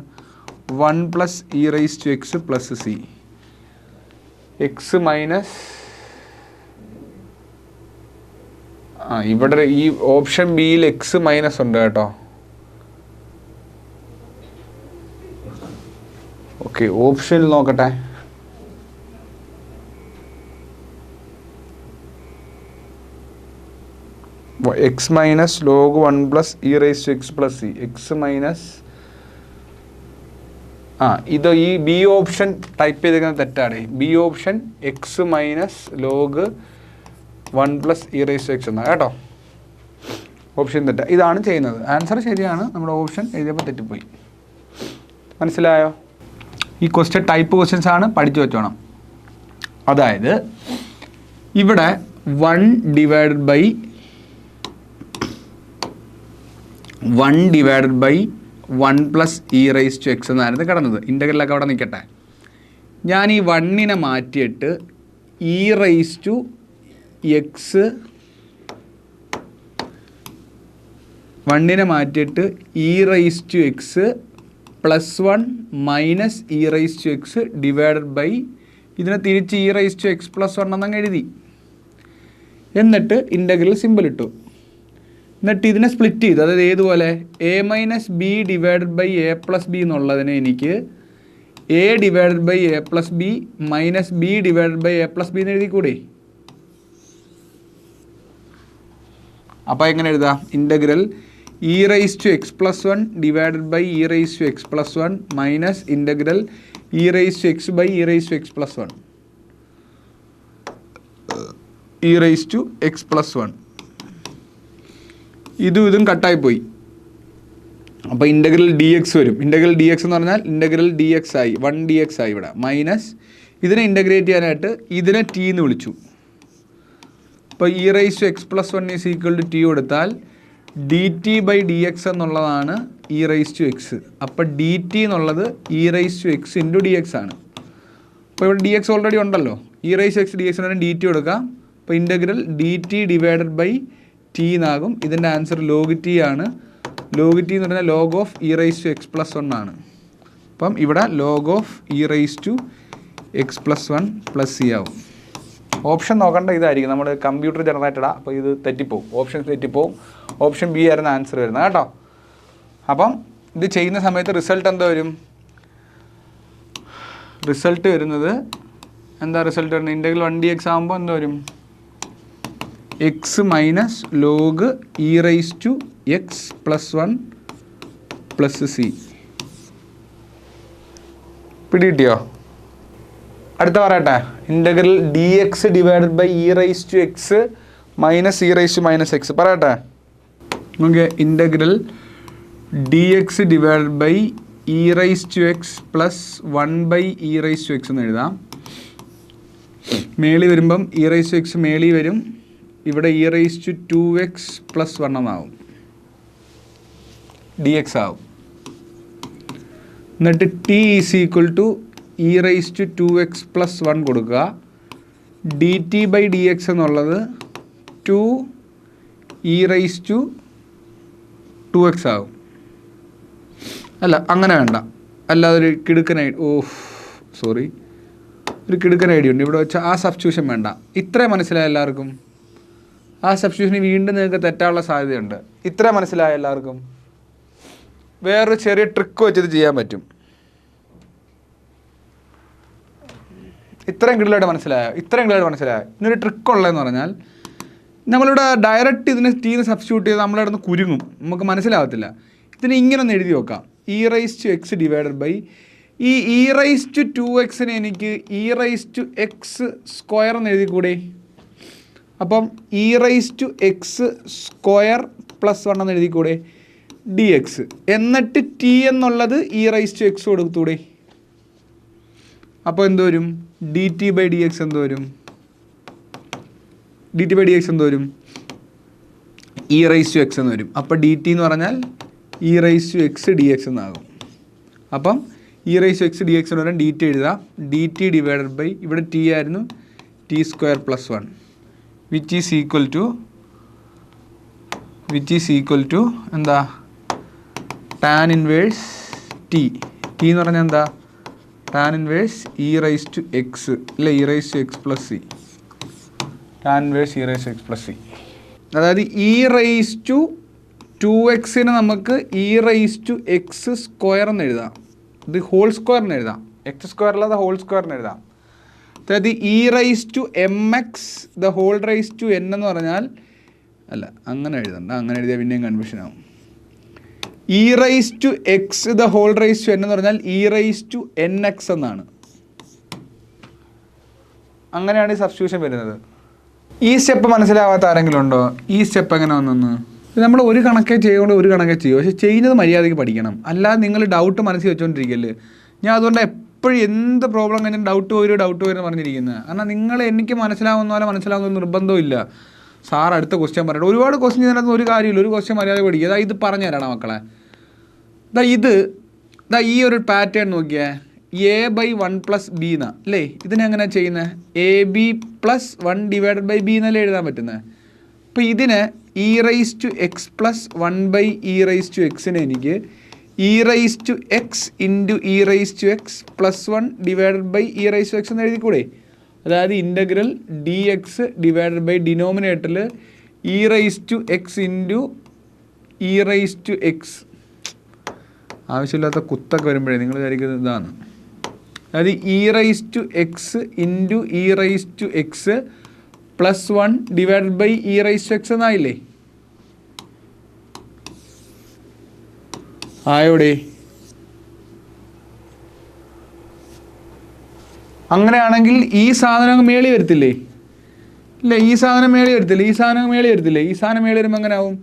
1 plus e raise to x plus c. X minus ഇവിടെ ഈ ഓപ്ഷൻ ബിയിൽ എക്സ് മൈനസ് ഉണ്ട് കേട്ടോ. ഓക്കെ, ഓപ്ഷനിൽ നോക്കട്ടെ. X minus log 1 plus e raise to x plus c. X minus ഇത് ഈ ബി ഓപ്ഷൻ ടൈപ്പ് ചെയ്തിരിക്കുന്നത് തെറ്റാണ്. B option x minus log 1 plus e raise to x എന്നാണ് കേട്ടോ. ഓപ്ഷൻ തെറ്റാ. ഇതാണ് ചെയ്യുന്നത്. ആൻസർ ശരിയാണ്, നമ്മുടെ ഓപ്ഷൻ എഴുതിയപ്പോൾ തെറ്റിപ്പോയി. മനസ്സിലായോ? ഈ ക്വസ്റ്റ്യൻ ടൈപ്പ് ക്വസ്റ്റ്യൻസ് ആണ്, പഠിച്ചു വെച്ചോണം. അതായത് ഇവിടെ 1 divided by 1 plus e raise to x എന്നായിരുന്നു കിടന്നത്. ഇൻ്റഗ്രലൊക്കെ അവിടെ നിൽക്കട്ടെ. ഞാൻ ഈ 1നെ മാറ്റിയിട്ട് ഇ റൈസ് ടു എക്സ് 1നെ മാറ്റിയിട്ട് e raise to x plus 1 minus e raise to x divided by ഇതിനെ തിരിച്ച് e raise to x plus 1 എന്നങ്ങ് എഴുതി. എന്നിട്ട് ഇൻ്റഗ്രൽ സിമ്പിൾ ഇട്ടു. എന്നിട്ട് ഇതിനെ സ്പ്ലിറ്റ് ചെയ്തു. അതായത് ഏതുപോലെ? A minus b divided by a plus b എന്നുള്ളതിനെ എനിക്ക് a divided by a plus b minus b divided by a plus b എന്ന് എഴുതിക്കൂടെ? അപ്പോൾ എങ്ങനെ എഴുതാം? Integral e raise to x plus 1 divided by e raise to x plus 1 minus integral e raise to x by e raise to x plus 1 e raise to x plus 1. ഇതും കട്ടായിപ്പോയി. അപ്പോൾ ഇൻ്റഗ്രൽ ഡി എക്സ് വരും. ഇൻ്റഗ്രൽ ഡി എക്സ് എന്ന് പറഞ്ഞാൽ ഇൻ്റഗ്രൽ ഡി എക്സ് ആയി, 1 ഡി എക്സ് ആയി ഇവിടെ. മൈനസ് ഇതിനെ ഇൻ്റഗ്രേറ്റ് ചെയ്യാനായിട്ട് ഇതിനെ ടി എന്ന് വിളിച്ചു. അപ്പോൾ e raise to x plus 1 is equal to t കൊടുത്താൽ d t by d x എന്നുള്ളതാണ് ഇ റൈസ് ടു എക്സ്. അപ്പോൾ ഡി ടി എന്നുള്ളത് e raise to x into d x ആണ്. അപ്പോൾ ഇവിടെ ഡി എക്സ് ഓൾറെഡി ഉണ്ടല്ലോ. E raise to x d എക്സിന് ഡി ടി കൊടുക്കാം. അപ്പോൾ integral d t divided by t എന്നാകും. ഇതിൻ്റെ ആൻസർ ലോഗ് ടി ആണ്. ലോഗ് ടി എന്ന് പറഞ്ഞാൽ log of e raise to x plus 1 ആണ്. അപ്പം ഇവിടെ log of e raise to x plus 1 plus c ആവും. ഓപ്ഷൻ നോക്കേണ്ട ഇതായിരിക്കും, നമ്മൾ കമ്പ്യൂട്ടർ ജനറേറ്റഡാണ്. അപ്പോൾ ഇത് തെറ്റിപ്പോവും, ഓപ്ഷൻസ് തെറ്റിപ്പോവും. ഓപ്ഷൻ ബി ആയിരുന്നു ആൻസർ വരുന്നത് കേട്ടോ. അപ്പം ഇത് ചെയ്യുന്ന സമയത്ത് റിസൾട്ട് എന്താ വരും? റിസൾട്ട് വരുന്നത് എന്താ? റിസൾട്ട് വരുന്നത് ഇൻ്റഗ്രൽ 1 ഡി എക്സ് ആകുമ്പോൾ എന്താ വരും? X minus log e raise to x plus 1 plus c. പിടികിട്ടിയോ? അടുത്ത പറയട്ടെ. Integral d x divided by e raise to x minus e raise to minus x. പറയട്ടെ. നമുക്ക് integral d x divided by e raise to x plus 1 by e raise to x എന്ന് എഴുതാം. മേളി വരുമ്പം ഇ റൈസ് ടു എക്സ് മേളി വരും. ഇവിടെ E raise to 2x plus 1 എന്നാവും, ഡി എക്സ് ആവും. എന്നിട്ട് t is equal to e raise to 2x plus 1 കൊടുക്കുക. D t by d x എന്നുള്ളത് 2 ഇ റൈസ് ടു 2x ആവും. അല്ല, അങ്ങനെ വേണ്ട. അല്ലാതെ ഒരു കിടുക്കൻ ഒരു കിടുക്കൻ ഐഡിയ ഉണ്ട് ഇവിടെ വെച്ചാൽ ആ സബ്സ്റ്റിറ്റ്യൂഷൻ വേണ്ട. ഇത്രയും മനസ്സിലായ എല്ലാവർക്കും? ആ സബ്സ്റ്റിറ്റ്യൂഷന് വീണ്ടും നിങ്ങൾക്ക് തെറ്റാനുള്ള സാധ്യതയുണ്ട്. ഇത്രയും മനസ്സിലായ എല്ലാവർക്കും? വേറൊരു ചെറിയ ട്രിക്ക് വെച്ചത് ചെയ്യാൻ പറ്റും. ഇത്രയും ക്ലിയറായിട്ട് മനസ്സിലായോ? ഇന്നൊരു ട്രിക്ക് ഉള്ളതെന്ന് പറഞ്ഞാൽ നമ്മളിവിടെ ഡയറക്റ്റ് ഇതിന് ടീന്ന് സബ്സ്റ്റിറ്റ്യൂട്ട് ചെയ്ത് നമ്മളിവിടെ നിന്ന് കുരുങ്ങും, നമുക്ക് മനസ്സിലാവത്തില്ല. ഇതിന് ഇങ്ങനെ ഒന്ന് എഴുതി വെക്കാം, e⁻x ഡിവൈഡഡ് ബൈ ഈ e⁻2x എനിക്ക് e⁻x² എന്ന് എഴുതിക്കൂടെ? അപ്പം e⁻x² + 1 എന്ന് എഴുതിക്കൂടെ? dx എന്നിട്ട് t എന്നുള്ളത് e⁻x കൊടുത്തൂടെ? അപ്പോൾ എന്ത് വരും? dt/dx എന്ത് വരും? e⁻x എന്ന് വരും. അപ്പോൾ dt എന്ന് പറഞ്ഞാൽ e⁻x dx എന്നാകും. അപ്പം e⁻x dx എന്ന് പറഞ്ഞാൽ dt എഴുതാം. dt ഡിവൈഡഡ് ബൈ ഇവിടെ t ആയിരുന്നു, t² + 1 which is equal to എന്താ? tan ഇൻവേഴ്സ് t എന്ന് പറഞ്ഞാൽ എന്താ? tan ഇൻവേഴ്സ് e⁻x അല്ല e⁻x + c. tan inverse e⁻x + c. അതായത് e⁻2x നമുക്ക് e⁻x² എന്ന് എഴുതാം. ഇത് ഹോൾ സ്ക്വയർ എന്ന് എഴുതാം, x² അല്ലാതെ ഹോൾ സ്ക്വയർ എന്ന് എഴുതാം. അതായത് e⁻mx n എന്ന് പറഞ്ഞാൽ അല്ല, അങ്ങനെ എഴുതണ്ട. അങ്ങനെ എഴുതിയാൽ പിന്നെയും കൺഫ്യൂഷൻ ആവും. e⁻x n എന്ന് പറഞ്ഞാൽ e⁻nx എന്നാണ്. അങ്ങനെയാണ് ഈ സബ്സ്റ്റിറ്റ്യൂഷൻ വരുന്നത്. ഈ സ്റ്റെപ്പ് മനസ്സിലാവാത്ത ആരെങ്കിലും ഉണ്ടോ? ഈ സ്റ്റെപ്പ് എങ്ങനെ വന്നെന്ന്? നമ്മൾ ഒരു കണക്കേ ചെയ്യുകൊണ്ട് ഒരു കണക്കേ ചെയ്യും, പക്ഷേ ചെയ്യുന്നത് മര്യാദയ്ക്ക് പഠിക്കണം. അല്ലാതെ നിങ്ങൾ ഡൗട്ട് മനസ്സിൽ വെച്ചുകൊണ്ടിരിക്കല്ലേ. ഞാൻ അതുകൊണ്ട് എപ്പോഴും എന്ത് പ്രോബ്ലം കഴിഞ്ഞാൽ ഡൗട്ട് വരും പറഞ്ഞിരിക്കുന്നത്. കാരണം നിങ്ങൾ എനിക്ക് മനസ്സിലാവുന്ന പോലെ മനസ്സിലാവുന്ന നിർബന്ധമില്ല. സാർ അടുത്ത ക്വസ്റ്റ്യൻ പറയട്ടെ. ഒരുപാട് ക്വസ്റ്റ്യൻ ചെയ്യുന്നതിനകത്ത് ഒരു കാര്യമില്ല. ഒരു ക്വസ്റ്റ്യൻ മര്യാദ പഠിക്കുക. ഇത് പറഞ്ഞു തരാടാ മക്കളെ. ഈ ഒരു പാറ്റേൺ നോക്കിയേ, a/1 + b എന്നാ അല്ലേ? ഇതിനെങ്ങനെ ചെയ്യുന്നത്? ab + 1 ഡിവൈഡഡ് ബൈ b എന്നല്ലേ എഴുതാൻ പറ്റുന്നത്. അപ്പോൾ ഇതിന് e⁻x + 1/e⁻x എനിക്ക് e⁻x × e⁻x + 1 divided by e⁻x എന്ന് എഴുതിക്കൂടെ? അതായത് ഇൻ്റഗ്രൽ dx ഡിവൈഡഡ് ബൈ ഡിനോമിനേറ്ററിൽ e⁻x × e⁻x. ആവശ്യമില്ലാത്ത കുത്തൊക്കെ വരുമ്പോഴേ നിങ്ങൾ വിചാരിക്കുന്നത് ഇതാണ്. അതായത് e⁻x × e⁻x + 1 divided by e⁻x എന്നായില്ലേ? ആയോടെ? അങ്ങനെയാണെങ്കിൽ ഈ സാധനം മേളി വരത്തില്ലേ? ഇല്ല, ഈ സാധനം മേളി വരത്തില്ല. ഈ സാധനം മേളി വരുമ്പോൾ എങ്ങനെ ആവും?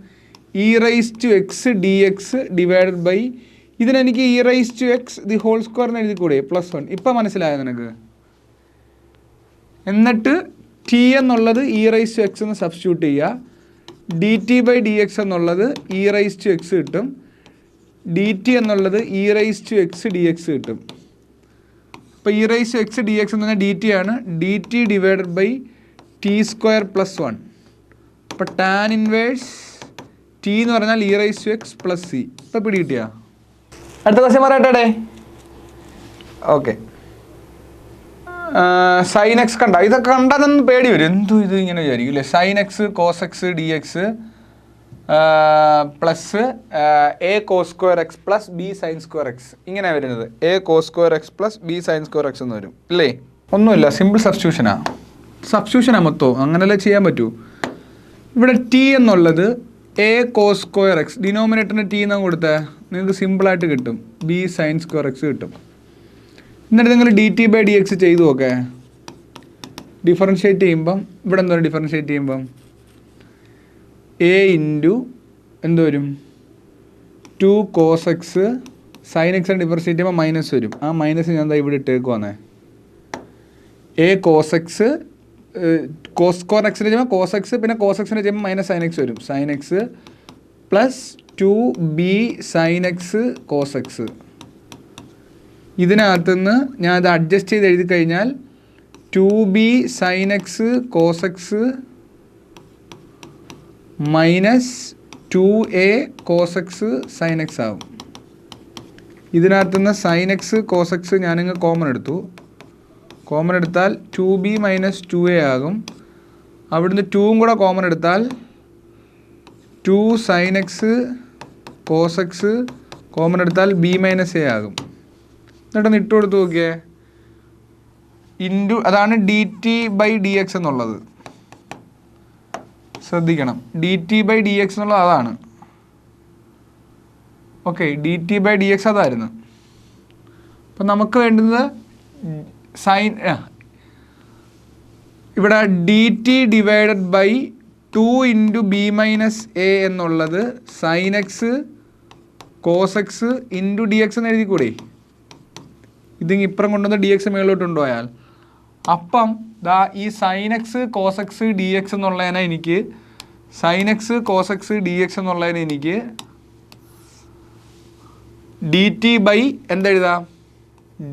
e⁻x dx ഡിവൈഡഡ് ബൈ ഇതിനെനിക്ക് e⁻x ഹോൾ സ്ക്വയർ എന്ന് എഴുതിക്കൂടെ? +1. ഇപ്പം മനസ്സിലായോ നിനക്ക്? എന്നിട്ട് t എന്നുള്ളത് e⁻x എന്ന് സബ്സ്റ്റിറ്റ്യൂട്ട് ചെയ്യുക. dt/dx എന്നുള്ളത് e⁻x കിട്ടും. dt എന്നുള്ളത് e⁻x dx കിട്ടും. അപ്പോൾ e⁻x dx എന്ന് പറഞ്ഞാൽ dt ആണ്. dt divided by t² + 1. അപ്പോൾ tan ഇൻവേഴ്സ് t എന്ന് പറഞ്ഞാൽ e⁻x + c. ഇപ്പോൾ പിടികിട്ടിയാ? അടുത്ത ക്വസ്റ്റ്യൻ പറയട്ടെ. ഓക്കെ, sin x കണ്ട. ഇതൊക്കെ കണ്ടാൽ പേടി വരും. എന്തോ ഇത് ഇങ്ങനെ വിചാരിക്കും അല്ലേ? sin x cos x dx plus a cos² x + b sin² x ഇങ്ങനെ വരുന്നത്. a cos² x + b sin² x എന്ന് വരും അല്ലേ? ഒന്നുമില്ല, സിമ്പിൾ സബ്സ്റ്റിറ്റ്യൂഷനാ മൊത്തം. അങ്ങനെയല്ലേ ചെയ്യാൻ പറ്റൂ. ഇവിടെ t എന്നുള്ളത് a cos² x ഡിനോമിനേറ്ററിന് t എന്നാ കൊടുത്താൽ നിങ്ങൾക്ക് സിമ്പിളായിട്ട് കിട്ടും. b sin² x കിട്ടും. എന്നിട്ട് നിങ്ങൾ dt/dx ചെയ്തു നോക്കേ. ഡിഫറൻഷ്യേറ്റ് ചെയ്യുമ്പം ഇവിടെ എന്തോ ഡിഫറൻഷ്യേറ്റ് ചെയ്യുമ്പം a × എന്ത് വരും? 2 cos x sin x differentiate ചെയ്യുമ്പോൾ മൈനസ് വരും. ആ മൈനസ് ഞാൻ എന്താ ഇവിടെ ഇട്ടേക്കുവാന്നേ. a cos x cos x ചെയ്യുമ്പോൾ cos x പിന്നെ cos x ചെയ്യുമ്പോൾ മൈനസ് sin x വരും. sin x + 2b sin x cos x. ഇതിനകത്തുനിന്ന് ഞാൻ അത് അഡ്ജസ്റ്റ് ചെയ്ത് എഴുതി കഴിഞ്ഞാൽ 2b sin x cos x - 2a cos x sin x ആവും. ഇതിനകത്തുനിന്ന് സൈൻ എക്സ് കോസ് എക്സ് ഞാനിങ്ങ് കോമൺ എടുത്തു. കോമൺ എടുത്താൽ 2b മൈനസ് 2a ആകും. അവിടുന്ന് 2ഉം കൂടെ കോമൺ എടുത്താൽ 2 sine x cos x common എടുത്താൽ b മൈനസ് a ആകും. എന്നിട്ടൊന്ന് ഇട്ട് കൊടുത്ത് നോക്കിയേ. ഇൻറ്റു അതാണ് d t by d x എന്നുള്ളത്. ശ്രദ്ധിക്കണം, d t by d x എന്നുള്ളത് അതാണ്. Okay, d t by d x അതായിരുന്നു. അപ്പം നമുക്ക് വേണ്ടുന്നത് സൈൻ ഇവിടെ d t divided by 2 into b minus a എന്നുള്ളത് sine x cos x into d x എന്ന് എഴുതിക്കൂടെ. ഇതിങ്ങ് ഇപ്പുറം കൊണ്ടുവന്ന് ഡി എക്സ് മേളിലോട്ട് കൊണ്ടുപോയാൽ അപ്പം ദാ ഈ sine x cos x d x എന്നുള്ളതിനെ എനിക്ക് sine x cos x d x എന്നുള്ളതിനെ എനിക്ക് ഡി ടി ബൈ എന്തെഴുതാം,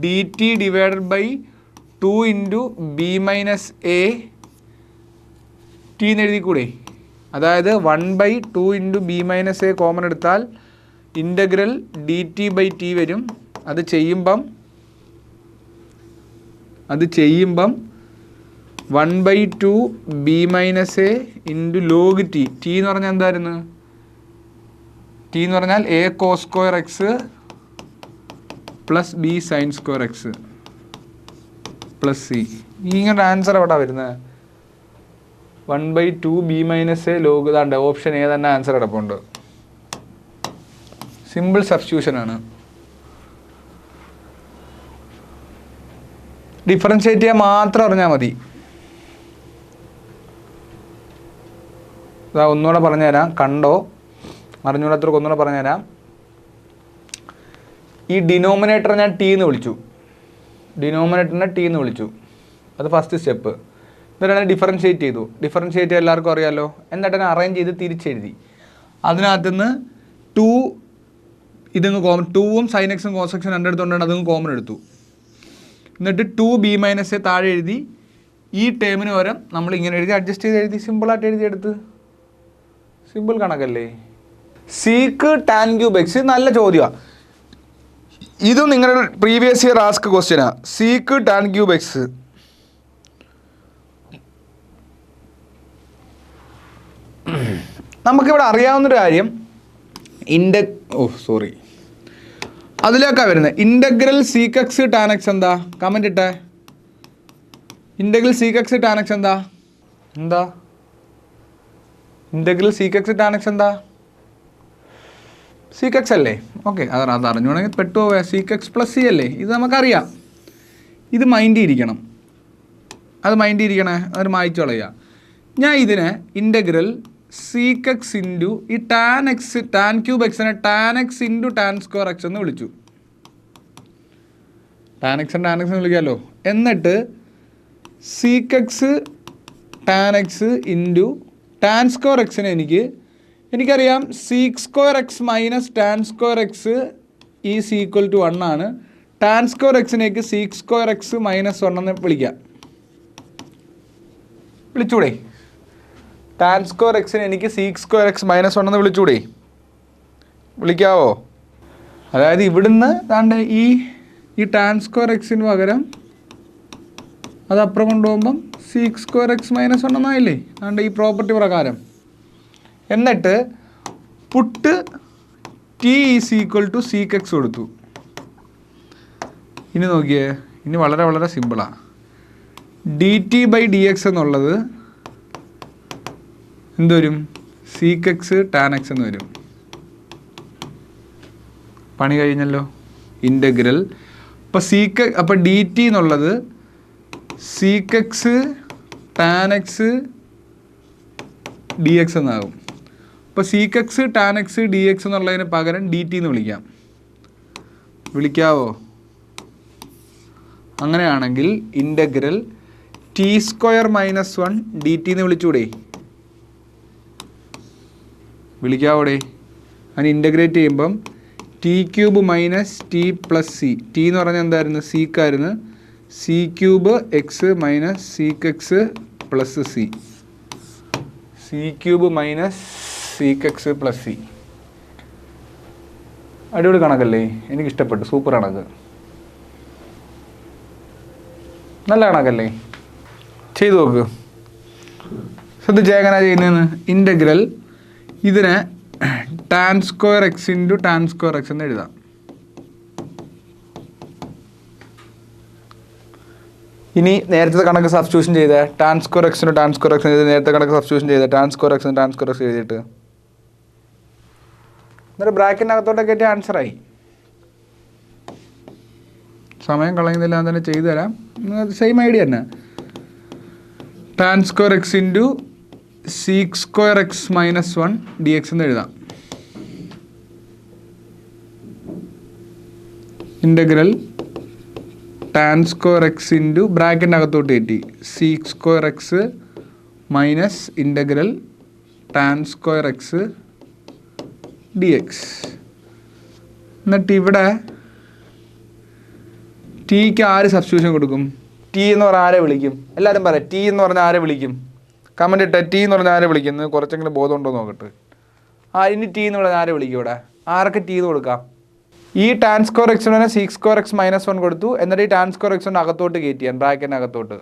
d t divided by 2 into b minus a t എന്ന് എഴുതിക്കൂടെ. അതായത് 1/2 into b minus a common എടുത്താൽ integral d t by t വരും. അത് ചെയ്യുമ്പം 1/2 b minus a into log t. T എന്ന് പറഞ്ഞാൽ എന്തായിരുന്നു? ടി എന്ന് പറഞ്ഞാൽ a cos square X plus B sine square X plus C. ഇങ്ങനെ ആൻസർ എവിടെ വരുന്നത്? 1/2 ബി മൈനസ് എ ലോഗ് ഇതാണ്ട് ഓപ്ഷൻ എ തന്നെ ആൻസർ കിടപ്പുണ്ട്. സിമ്പിൾ സബ്സ്റ്റിറ്റ്യൂഷനാണ്. ഡിഫറൻഷ്യേറ്റ് ചെയ്യാൻ മാത്രം അറിഞ്ഞാൽ മതി. ഇതാ ഒന്നുകൂടെ പറഞ്ഞുതരാം, കണ്ടോ അറിഞ്ഞൂടാത്തവർക്ക് ഒന്നുകൂടെ പറഞ്ഞുതരാം. ഈ ഡിനോമിനേറ്റർ ഞാൻ ടി എന്ന് വിളിച്ചു, ഡിനോമിനേറ്ററിനെ ടി എന്ന് വിളിച്ചു. അത് ഫസ്റ്റ് സ്റ്റെപ്പ്. എന്നിട്ട് ഡിഫറൻഷ്യേറ്റ് ചെയ്തു. ഡിഫറൻഷ്യേറ്റ് എല്ലാവർക്കും അറിയാമല്ലോ. എന്നിട്ട് തന്നെ അറേഞ്ച് ചെയ്ത് തിരിച്ചെഴുതി. അതിനകത്തുനിന്ന് 2 ഇതങ്ങ് കോമൺ, 2ഉം സൈൻ എക്സും കോസ് എക്സും രണ്ടിടത്തുകൊണ്ടാണ് അതങ്ങ് കോമൺ എടുത്തു. എന്നിട്ട് 2 ബി മൈനസ് എ താഴെ എഴുതി. ഈ ടേമിന് പകരം നമ്മൾ ഇങ്ങനെ എഴുതി അഡ്ജസ്റ്റ് ചെയ്ത് എഴുതി സിമ്പിളായിട്ട് എഴുതിയെടുത്ത്. സിമ്പിൾ കണക്കല്ലേ. സീക്ക് ടാൻ ക്യൂബ് എക്സ് നല്ല ചോദ്യമാണ്. ഇതും നിങ്ങളുടെ പ്രീവിയസ് ഇയർ ആസ്ക് ക്വസ്റ്റ്യനാണ്. സീക്ക് ടാൻ ക്യൂബ് എക്സ് നമുക്കിവിടെ അറിയാവുന്നൊരു കാര്യം അതിലേക്കാണ് വരുന്നത്. Integral sec x tan x എന്താ? കമൻറ്റ് ഇട്ടേ. Integral sec x tan x എന്താ? Integral sec x tan x എന്താ? സീക്ക് എക്സ് അല്ലേ? ഓക്കെ, അത് അറിഞ്ഞുകൊണ്ടെങ്കിൽ പെട്ടുപോവേ. സീക്ക് എക്സ് പ്ലസ് സി അല്ലേ? ഇത് നമുക്കറിയാം. ഇത് മൈൻഡ് ചെയ്തിരിക്കണം. അത് മൈൻഡ് ചെയ്തിരിക്കണേ. അതൊരു മായ്ച്ചു കളയുക. ഞാൻ ഇതിനെ ഇൻ്റഗ്രൽ സീക്ക് എക്സ് ഇൻറ്റു ഈ ടാൻ എക്സ് ടാൻ ക്യൂബ് എക്സിനെ tan x into tan square x എന്ന് വിളിച്ചു. ടാൻ എക്സ് എന്ന് വിളിക്കാമല്ലോ. എന്നിട്ട് sec x tan x into tan square എക്സിനെ എനിക്കറിയാം sec square x minus tan square x is equal to 1 ആണ്. ടാൻ സ്ക്വയർ എക്സിനേക്ക് സീക്ക് സ്ക്വയർ എക്സ് മൈനസ് 1 എന്ന് വിളിക്കാം. വിളിച്ചൂടെ? ടാൻ സ്ക്വയർ എക്സിന് എനിക്ക് സീക്ക് സ്ക്വയർ എക്സ് മൈനസ് 1 എന്ന് വിളിച്ചൂടെ? വിളിക്കാവോ? അതായത് ഇവിടുന്ന് താണ്ട് ഈ ടാൻ സ്ക്വയർ എക്സിന് പകരം അത് അപ്പുറം കൊണ്ടുപോകുമ്പം സീക്ക് സ്ക്വയർ എക്സ് മൈനസ് 1 എന്നായില്ലേ? താണ്ട് ഈ പ്രോപ്പർട്ടി പ്രകാരം. എന്നിട്ട് put t is equal to sec x കൊടുത്തു. ഇനി നോക്കിയേ, ഇനി വളരെ വളരെ സിമ്പിളാണ്. D t by d x എന്നുള്ളത് എന്ത് വരും? സീക്ക് എക്സ് ടാൻ എക്സ് എന്ന് വരും. പണി കഴിഞ്ഞല്ലോ. ഇൻ്റഗ്രൽ അപ്പോൾ ഡി ടി എന്നുള്ളത് sec x tan x d x എന്നാകും. അപ്പോൾ sec x tan x d x എന്നുള്ളതിന് പകരം ഡി ടി എന്ന് വിളിക്കാവോ? അങ്ങനെയാണെങ്കിൽ integral t square minus 1 d t എന്ന് വിളിച്ചൂടെ? വിളിക്കാവോടെ? അതിന് ഇൻ്റഗ്രേറ്റ് ചെയ്യുമ്പം t cube minus t plus c. T എന്ന് പറഞ്ഞാൽ എന്തായിരുന്നു? സീക്കായിരുന്നു. Sec cube x minus sec x plus c. Sec cube minus sec x plus c. അടിപൊളി കണക്കല്ലേ, എനിക്കിഷ്ടപ്പെട്ടു, സൂപ്പർ കണക്ക്, നല്ല കണക്കല്ലേ, ചെയ്തു നോക്ക്. ശ്രദ്ധിച്ച് എങ്ങനെ ചെയ്യുന്നതെന്ന്. ഇൻ്റഗ്രൽ ഇതിനെ tan square x into tan square x എന്ന് എഴുതാം. ഇനി നേരത്തെ കണക്ക് സബ്സ്റ്റിറ്റ്യൂഷൻ ചെയ്ത ടാൻ സ്ക്വയർ എക്സിന് ടാൻ സ്ക്വയർ എക്സ് ചെയ്ത് നേരത്തെ കണക്ക് സബ്സ്റ്റിറ്റ്യൂഷൻ ചെയ്ത ടാൻ സ്ക്വയർ എക്സിന് ടാൻ സ്ക്വയർ എക്സ് എഴുതിയിട്ട് എന്നിട്ട് ബ്രാക്കറ്റിനകത്തോട്ട് കയറ്റിയ ആൻസറായി. സമയം കളയുന്നില്ല തന്നെ ചെയ്തു തരാം. സെയിം ഐഡിയ തന്നെ. Tan square x into sec square x minus 1 d x എന്ന് എഴുതാം. Integral tan square x into ബ്രാക്കറ്റിനകത്തോട്ട് കയറ്റി sec square x minus integral tan square x d x. എന്നിട്ട് ഇവിടെ ടിക്ക് ആര് സബ്സ്റ്റിറ്റ്യൂഷൻ കൊടുക്കും? ടി എന്ന് പറഞ്ഞാൽ ആരെ വിളിക്കും? എല്ലാവരും പറയാം ടി എന്ന് പറഞ്ഞാൽ ആരെ വിളിക്കും? കമൻറ്റ് ഇട്ട ടി എന്ന് പറഞ്ഞാൽ ആരെ വിളിക്കുന്നത്? കുറച്ചെങ്കിലും ബോധം ഉണ്ടോ നോക്കട്ടെ. ഇനി ടി എന്ന് പറഞ്ഞാൽ ആരെ വിളിക്കും? ഇവിടെ ആരൊക്കെ ടി എന്ന് കൊടുക്കാം? ഈ ടാൻ സ്ക്വയർ എക്സിന് തന്നെ സീക്ക് സ്ക്വയർ എക്സ് മൈനസ് 1 കൊടുത്തു. എന്നിട്ട് ഈ ടാൻ സ്ക്വയർ എക്സിൻ്റെ അകത്തോട്ട് കയറ്റിയാൻ ബ്രാക്കറ്റിനകത്തോട്ട്.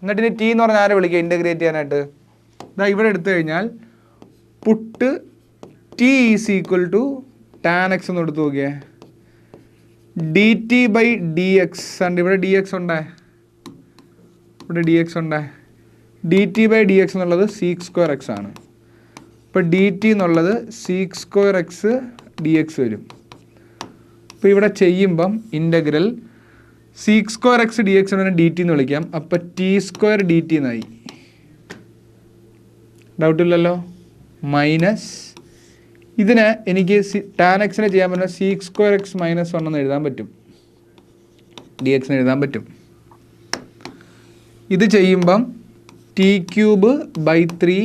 എന്നിട്ട് ഇനി ടി എന്ന് പറഞ്ഞാൽ ആരെ വിളിക്കുക ഇൻ്റഗ്രേറ്റ് ചെയ്യാനായിട്ട്? ഇതാ ഇവിടെ എടുത്തു കഴിഞ്ഞാൽ put t is equal to tan x എന്ന് എടുത്ത് നോക്കിയേ. D t by d x ഉണ്ട്. ഇവിടെ ഡി എക്സ് ഉണ്ടേ, ഇവിടെ ഡി എക്സ് ഉണ്ടേ. D t by d x എന്നുള്ളത് സീക്ക് സ്ക്വയർ എക്സ് ആണ്. ഇപ്പോൾ ഡി ടി എന്നുള്ളത് sec square x d x വരും. അപ്പോൾ ഇവിടെ ചെയ്യുമ്പം integral sec square x d x d t എന്ന് വിളിക്കാം. അപ്പോൾ ടി സ്ക്വയർ ഡി ടി എന്നായി. ഡൗട്ടില്ലല്ലോ. മൈനസ് ഇതിന് എനിക്ക് ടാൻ എക്സിനെ ചെയ്യാൻ പറ്റുന്ന സീക്ക് സ്ക്വയർ എക്സ് മൈനസ് 1 എന്ന് എഴുതാൻ പറ്റും, ഡി എക്സിന് എഴുതാൻ പറ്റും. ഇത് ചെയ്യുമ്പം ടി ക്യൂബ് ബൈ 3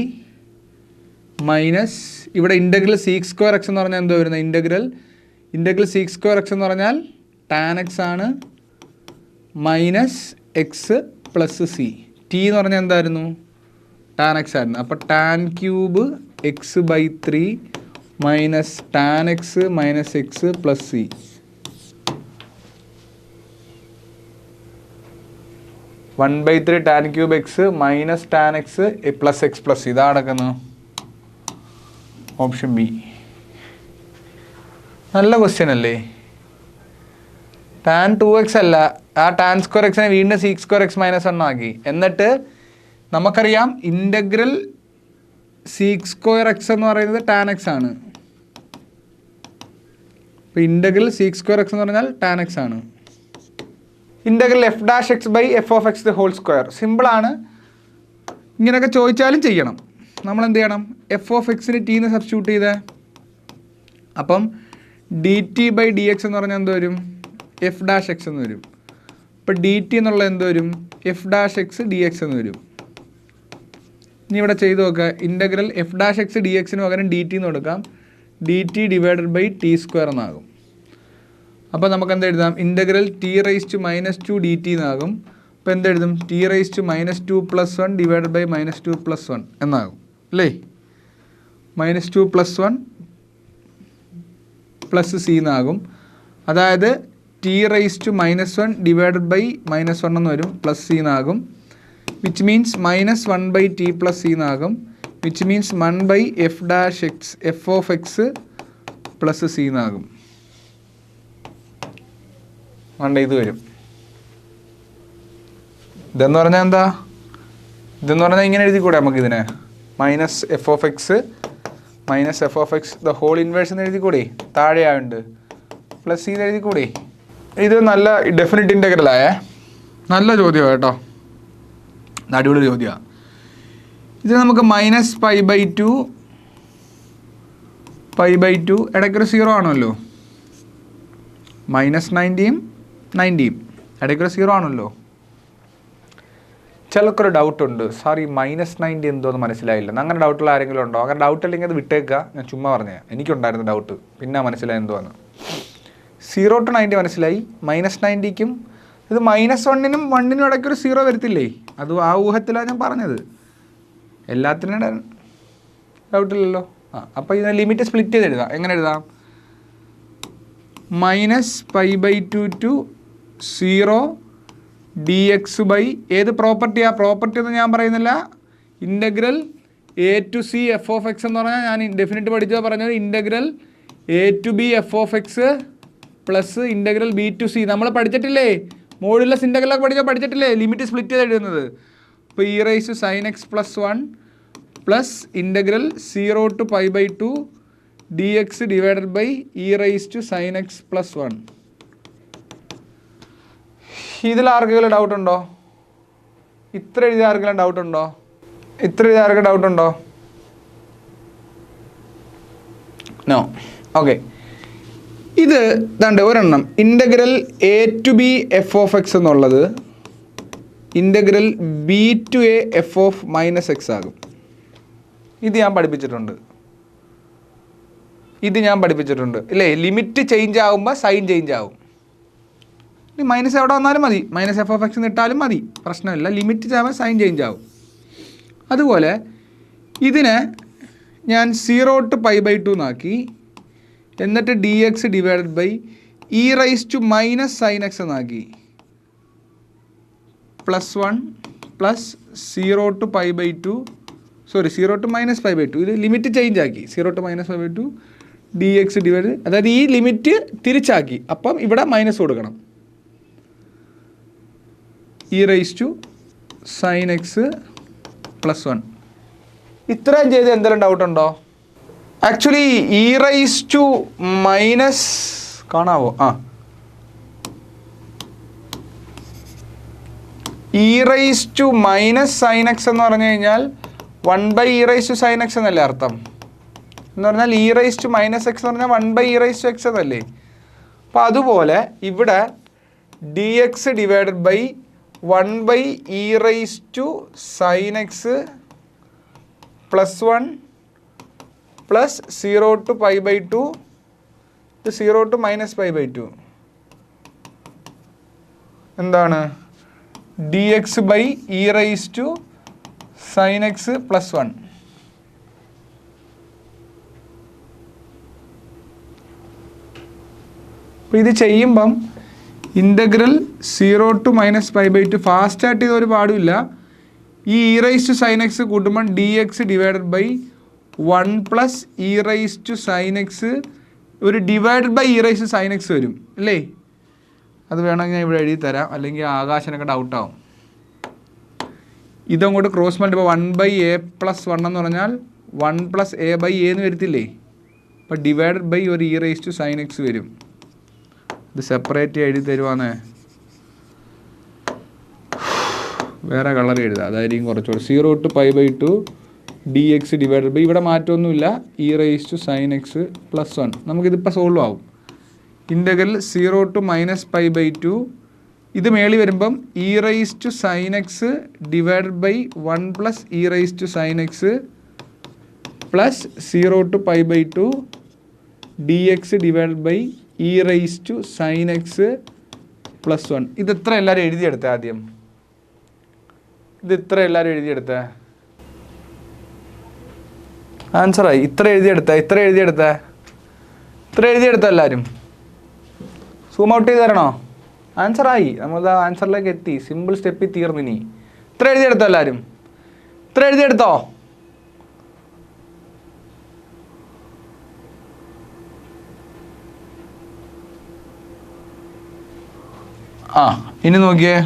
മൈനസ് ഇവിടെ ഇൻ്റഗ്രൽ സീക്ക് സ്ക്വയർ എക്സ് എന്ന് പറഞ്ഞാൽ എന്തോ വരുന്നത്? ഇൻ്റഗ്രൽ സീക്ക് സ്ക്വയർ എക്സ് എന്ന് പറഞ്ഞാൽ ടാൻ എക്സ് ആണ്, minus x plus c. T എന്ന് പറഞ്ഞാൽ എന്തായിരുന്നു? ടാൻ എക്സ് ആയിരുന്നു. അപ്പോൾ tan cube x by 3 minus tan x minus x plus c. One by 3 tan cube x minus tan x plus x plus c. ഇതാ നടക്കുന്നു ഓപ്ഷൻ ബി. നല്ല ക്വസ്റ്റ്യൻ അല്ലേ? ടാൻ 2x അല്ല, ആ ടാൻ സ്ക്വയർ എക്സിനെ വീണ്ടും സീക്ക് സ്ക്വയർ എക്സ് മൈനസ് 1 ആക്കി. എന്നിട്ട് നമുക്കറിയാം ഇൻ്റഗ്രൽ സീക്ക് സ്ക്വയർ എക്സ് എന്ന് പറയുന്നത് ടാൻ എക്സ് ആണ്. അപ്പോൾ ഇൻ്റഗ്രൽ സീക്ക് സ്ക്വയർ എക്സ് എന്ന് പറഞ്ഞാൽ ടാൻ എക്സ് ആണ്. Integral f dash x by f of x the whole square. സിമ്പിളാണ്. ഇങ്ങനെയൊക്കെ ചോദിച്ചാലും ചെയ്യണം. നമ്മൾ എന്ത് ചെയ്യണം? എഫ് ഓഫ് എക്സിന് ടീന്ന് സബ്സ്റ്റിറ്റ്യൂട്ട് ചെയ്തേ. അപ്പം d t by d x എന്ന് പറഞ്ഞാൽ എന്ത് വരും? എഫ് ഡാഷ് എക്സ് എന്ന് വരും. അപ്പോൾ ഡി ടി എന്നുള്ളത് എന്ത് വരും? F dash x d x എന്ന് വരും. ഇനി ഇവിടെ ചെയ്ത് നോക്കുക. Integral f dash x d എക്സിന് പകരം ഡി ടി എന്ന് കൊടുക്കാം. D t divided by t square എന്നാകും. അപ്പോൾ നമുക്ക് എന്ത് എഴുതാം? Integral t raise to -2 d t എന്നാകും. അപ്പോൾ എന്തെഴുതും? T raise to -2 + 1 divided by -2 + 1 എന്നാകും അല്ലേ? -2 + 1 പ്ലസ് സി എന്നാകും. അതായത് t raise to -1 divided by -1 എന്ന് വരും, പ്ലസ് സി എന്നാകും. വിച്ച് മീൻസ് -1/t + c എന്നാകും. Which means 1/f dash x f of x plus c എന്നാകും. ഇത് വരും. ഇതെന്ന് പറഞ്ഞാൽ എന്താ? ഇതെന്ന് പറഞ്ഞാൽ ഇങ്ങനെ എഴുതിക്കൂടെ നമുക്കിതിനെ? -f of x the whole inverse എന്ന് എഴുതിക്കൂടെ? താഴെയായുണ്ട് പ്ലസ് സി എന്ന് എഴുതിക്കൂടെ? ഇത് നല്ല ഡെഫിനിറ്റ് ഇൻ്റഗ്രലായേ. നല്ല ചോദ്യമാണ് കേട്ടോ, അടിപൊളി ചോദ്യമാണ്. ഇത് നമുക്ക് -π/2 ഇടയ്ക്കൊരു 0 ആണല്ലോ. -90 ഇടയ്ക്കൊരു 0 ആണല്ലോ. ചിലർക്കൊരു ഡൗട്ടുണ്ട്, സാർ ഈ -90 എന്തോന്ന് മനസ്സിലായില്ല. അങ്ങനെ ഡൗട്ടുള്ള ആരെങ്കിലും ഉണ്ടോ? അങ്ങനെ ഡൗട്ട് അല്ലെങ്കിൽ അത് വിട്ടേക്കുക. ഞാൻ ചുമ്മാ പറഞ്ഞേ, എനിക്കുണ്ടായിരുന്നു ഡൗട്ട്, പിന്നെ മനസ്സിലായി എന്തോന്ന്. 0 to 90 മനസ്സിലായി. -90ക്കും ഇത് -1നും 1നും ഇടയ്ക്കൊരു 0 വരത്തില്ലേ? അത് ആ ഊഹത്തിലാണ് ഞാൻ പറഞ്ഞത്. എല്ലാത്തിനും ഡൗട്ടില്ലല്ലോ. അപ്പോൾ ഇതിനെ ലിമിറ്റ് സ്പ്ലിറ്റ് ചെയ്ത് എഴുതാം. എങ്ങനെ എഴുതാം? -π/2 ടു 0 dx ബൈ ഏത് പ്രോപ്പർട്ടിയാണ്? പ്രോപ്പർട്ടി ഒന്നും ഞാൻ പറയുന്നില്ല. Integral a to c f of x എന്ന് പറഞ്ഞാൽ ഞാൻ ഡെഫിനിറ്റ് പഠിച്ചോ പറഞ്ഞത് integral a to b f of x plus integral b to c. നമ്മൾ പഠിച്ചിട്ടില്ലേ? മോഡുലസ് ഇൻ്റഗ്രലൊക്കെ പഠിച്ചിട്ടില്ലേ? ലിമിറ്റ് സ്പ്ലിറ്റ് ചെയ്ത് എഴുതുന്നത്. അപ്പോൾ e raise to sin x plus 1 plus integral 0 to π/2 dx divided by e raise to sin x plus 1. ഇതിൽ ആർക്കെങ്കിലും ഡൗട്ട് ഉണ്ടോ? ഇത്ര എഴുതിയ ആർക്കെങ്കിലും ഡൗട്ട് ഉണ്ടോ? ഡൗട്ട് ഉണ്ടോ? നോ. ഓക്കെ, ഇത് ദാണ്ട് ഒരെണ്ണം integral a to b f of x എന്നുള്ളത് integral b to a f of minus X ആകും. ഇത് ഞാൻ പഠിപ്പിച്ചിട്ടുണ്ട് ഇല്ലേ? ലിമിറ്റ് ചേഞ്ച് ആകുമ്പോൾ സൈൻ ചേഞ്ച് ആകും. മൈനസ് എവിടെ വന്നാലും മതി, മൈനസ് എഫ് ഓഫ് എക്സ് ഇട്ടാലും മതി, പ്രശ്നമില്ല. ലിമിറ്റ് ചെയ്യുമ്പോൾ സൈൻ ചേഞ്ച് ആവും. അതുപോലെ ഇതിനെ ഞാൻ 0 to π/2 എന്നാക്കി, എന്നിട്ട് d x divided by e raise to minus sine x എന്നാക്കി, പ്ലസ് 1 പ്ലസ് 0 to π/2 0 to -π/2. ഇത് ലിമിറ്റ് ചേഞ്ച് ആക്കി, 0 to -π/2 ഡി എക്സ് ഡിവൈഡ്, അതായത് ഈ ലിമിറ്റ് തിരിച്ചാക്കി. അപ്പം ഇവിടെ മൈനസ് കൊടുക്കണം. E raise to sine x plus 1. ഇത്രയും ചെയ്ത് എന്തെങ്കിലും ഡൗട്ട് ഉണ്ടോ? Actually e raise to minus കാണാവോ? E raise to minus sine x എന്ന് പറഞ്ഞു കഴിഞ്ഞാൽ 1/e raise to sine X എന്നല്ലേ അർത്ഥം? എന്ന് പറഞ്ഞാൽ e raise to minus x എന്ന് പറഞ്ഞാൽ 1/e റൈസ് ടു എക്സ് എന്നല്ലേ? അപ്പോൾ അതുപോലെ ഇവിടെ d x divided by 1/e raise to sine x plus 1 plus 0 to π/2 ഇത് 0 to -π/2 എന്താണ്? D x by e raise to sine x plus 1. അപ്പോൾ ഇത് ചെയ്യുമ്പം ഇൻ്റഗ്രൽ 0 to -π/2 ഫാസ്റ്റായിട്ട് ഇതൊരു പാടുമില്ല. ഈ e raise to sine x കൂട്ടുമ്പം d x divided by 1 plus e raise to sine x, ഒരു divided by e raise to sine x വരും അല്ലേ? അത് വേണമെങ്കിൽ ഞാൻ ഇവിടെ എഴുതി തരാം, അല്ലെങ്കിൽ ആകാശനൊക്കെ ഡൗട്ടാവും. ഇതങ്ങോട്ട് ക്രോസ് മൾട്ടിപ്ലൈ 1/a + 1 എന്ന് പറഞ്ഞാൽ 1 + a/a എന്ന് വരത്തില്ലേ? അപ്പോൾ ഡിവൈഡഡ് ബൈ ഒരു e raise to sine x വരും. ഇത് സെപ്പറേറ്റ് എഴുതി തരുവാന്നേ, വേറെ കളർ എഴുതുക, അതായിരിക്കും കുറച്ചുകൂടെ. 0 to π/2 d x divided by, ഇവിടെ മാറ്റമൊന്നുമില്ല, e raise to sine x plus 1. നമുക്കിതിപ്പോൾ സോൾവ് ആവും. ഇൻ്റഗ്രൽ 0 to -π/2 ഇത് മേളി വരുമ്പം e raise to sine x divided by 1 plus e raise to sine x plus 0 to π/2 d x divided by e raise to sine x plus 1. ഇത് ഇത്ര എല്ലാവരും എഴുതിയെടുത്ത ആദ്യം? ഇത് ഇത്ര എല്ലാവരും എഴുതിയെടുത്ത ആൻസറായി? ഇത്ര എഴുതിയെടുത്ത എല്ലാവരും? സൂം ഔട്ട് ചെയ്ത് തരണോ? ആൻസറായി, നമ്മൾ ആൻസറിലേക്ക് എത്തി. സിമ്പിൾ സ്റ്റെപ്പിൽ തീർന്നിനി. ഇത്ര എഴുതിയെടുത്തോ എല്ലാവരും? ഇത്ര എഴുതിയെടുത്തോ? ഇനി നോക്കിയേ.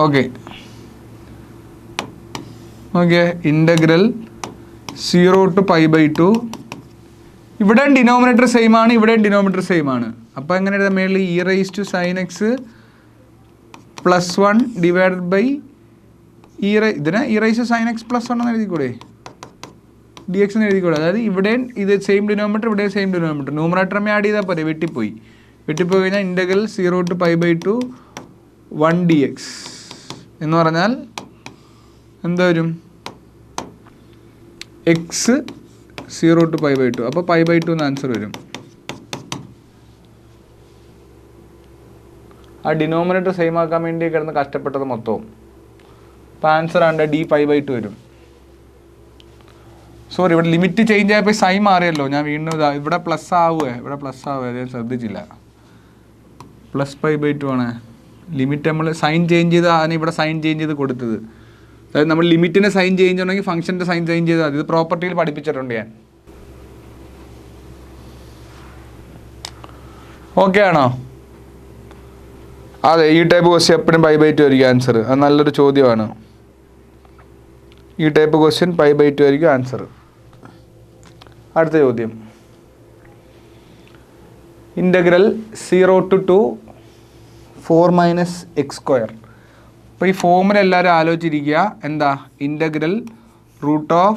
Okay, integral 0 to π/2. ഇവിടെ ഡിനോമിനേറ്റർ സെയിം ആണ്, ഇവിടെ ഡിനോമിനേറ്റർ സെയിം ആണ്. അപ്പോൾ എങ്ങനെ എഴുതാം? മേളിൽ e raise to sine x plus 1 divided by ഇതിനെ e raise to sine x plus 1 എന്ന് എഴുതിക്കൂടെ? ഡി എക്സ് എന്ന് എഴുതിക്കൂടെ? അതായത് ഇവിടെയും ഇത് സെയിം ഡിനോമിനേറ്റർ, ഇവിടെയും സെയിം ഡിനോമിനേറ്റർ. ന്യൂമറേറ്റർ ആഡ് ചെയ്താൽ പോരെ? വെട്ടിപ്പോയി കഴിഞ്ഞാൽ ഇൻ്റഗ്രൽ 0 to π/2 1 dx എന്ന് പറഞ്ഞാൽ എന്താ വരും? X 0 to π/2. അപ്പോൾ π/2 എന്ന് ആൻസർ വരും. ആ ഡിനോമിനേറ്റർ സെയിം ആക്കാൻ വേണ്ടി കിടന്ന് കഷ്ടപ്പെട്ടത് മൊത്തവും. അപ്പോൾ ആൻസർ ആണ് d π/2 വരും. സോറി, ഇവിടെ ലിമിറ്റ് ചേഞ്ച് ആയപ്പോൾ സൈൻ മാറിയല്ലോ. ഞാൻ വീണ്ടും ഇവിടെ പ്ലസ് ആവുക, അത് ഞാൻ ശ്രദ്ധിച്ചില്ല. +π/2 ആണ് ലിമിറ്റ്. നമ്മൾ സൈൻ ചേഞ്ച് ചെയ്ത് അതിന് ഇവിടെ സൈൻ ചേഞ്ച് ചെയ്ത് കൊടുത്തത്. അതായത് നമ്മൾ ലിമിറ്റിന് സൈൻ ചേഞ്ച് ഉണ്ടെങ്കിൽ ഫംഗ്ഷൻ്റെ സൈൻ ചേഞ്ച് ചെയ്താൽ മതി. ഇത് പ്രോപ്പർട്ടിയിൽ പഠിപ്പിച്ചിട്ടുണ്ട് ഞാൻ. ഓക്കെ ആണോ? അതെ, ഈ ടൈപ്പ് ക്വസ്റ്റ്യൻ എപ്പോഴും π/2 ആയിരിക്കും ആൻസർ. അത് നല്ലൊരു ചോദ്യമാണ്. ഈ ടൈപ്പ് ക്വസ്റ്റ്യൻ π/2 ആയിരിക്കും ആൻസർ. അടുത്ത ചോദ്യം, ഇൻ്റഗ്രൽ 0 to 2 4 - x². അപ്പോൾ ഈ ഫോമുല എല്ലാവരും ആലോചിച്ചിരിക്കുക. എന്താ? ഇൻ്റഗ്രൽ √(a²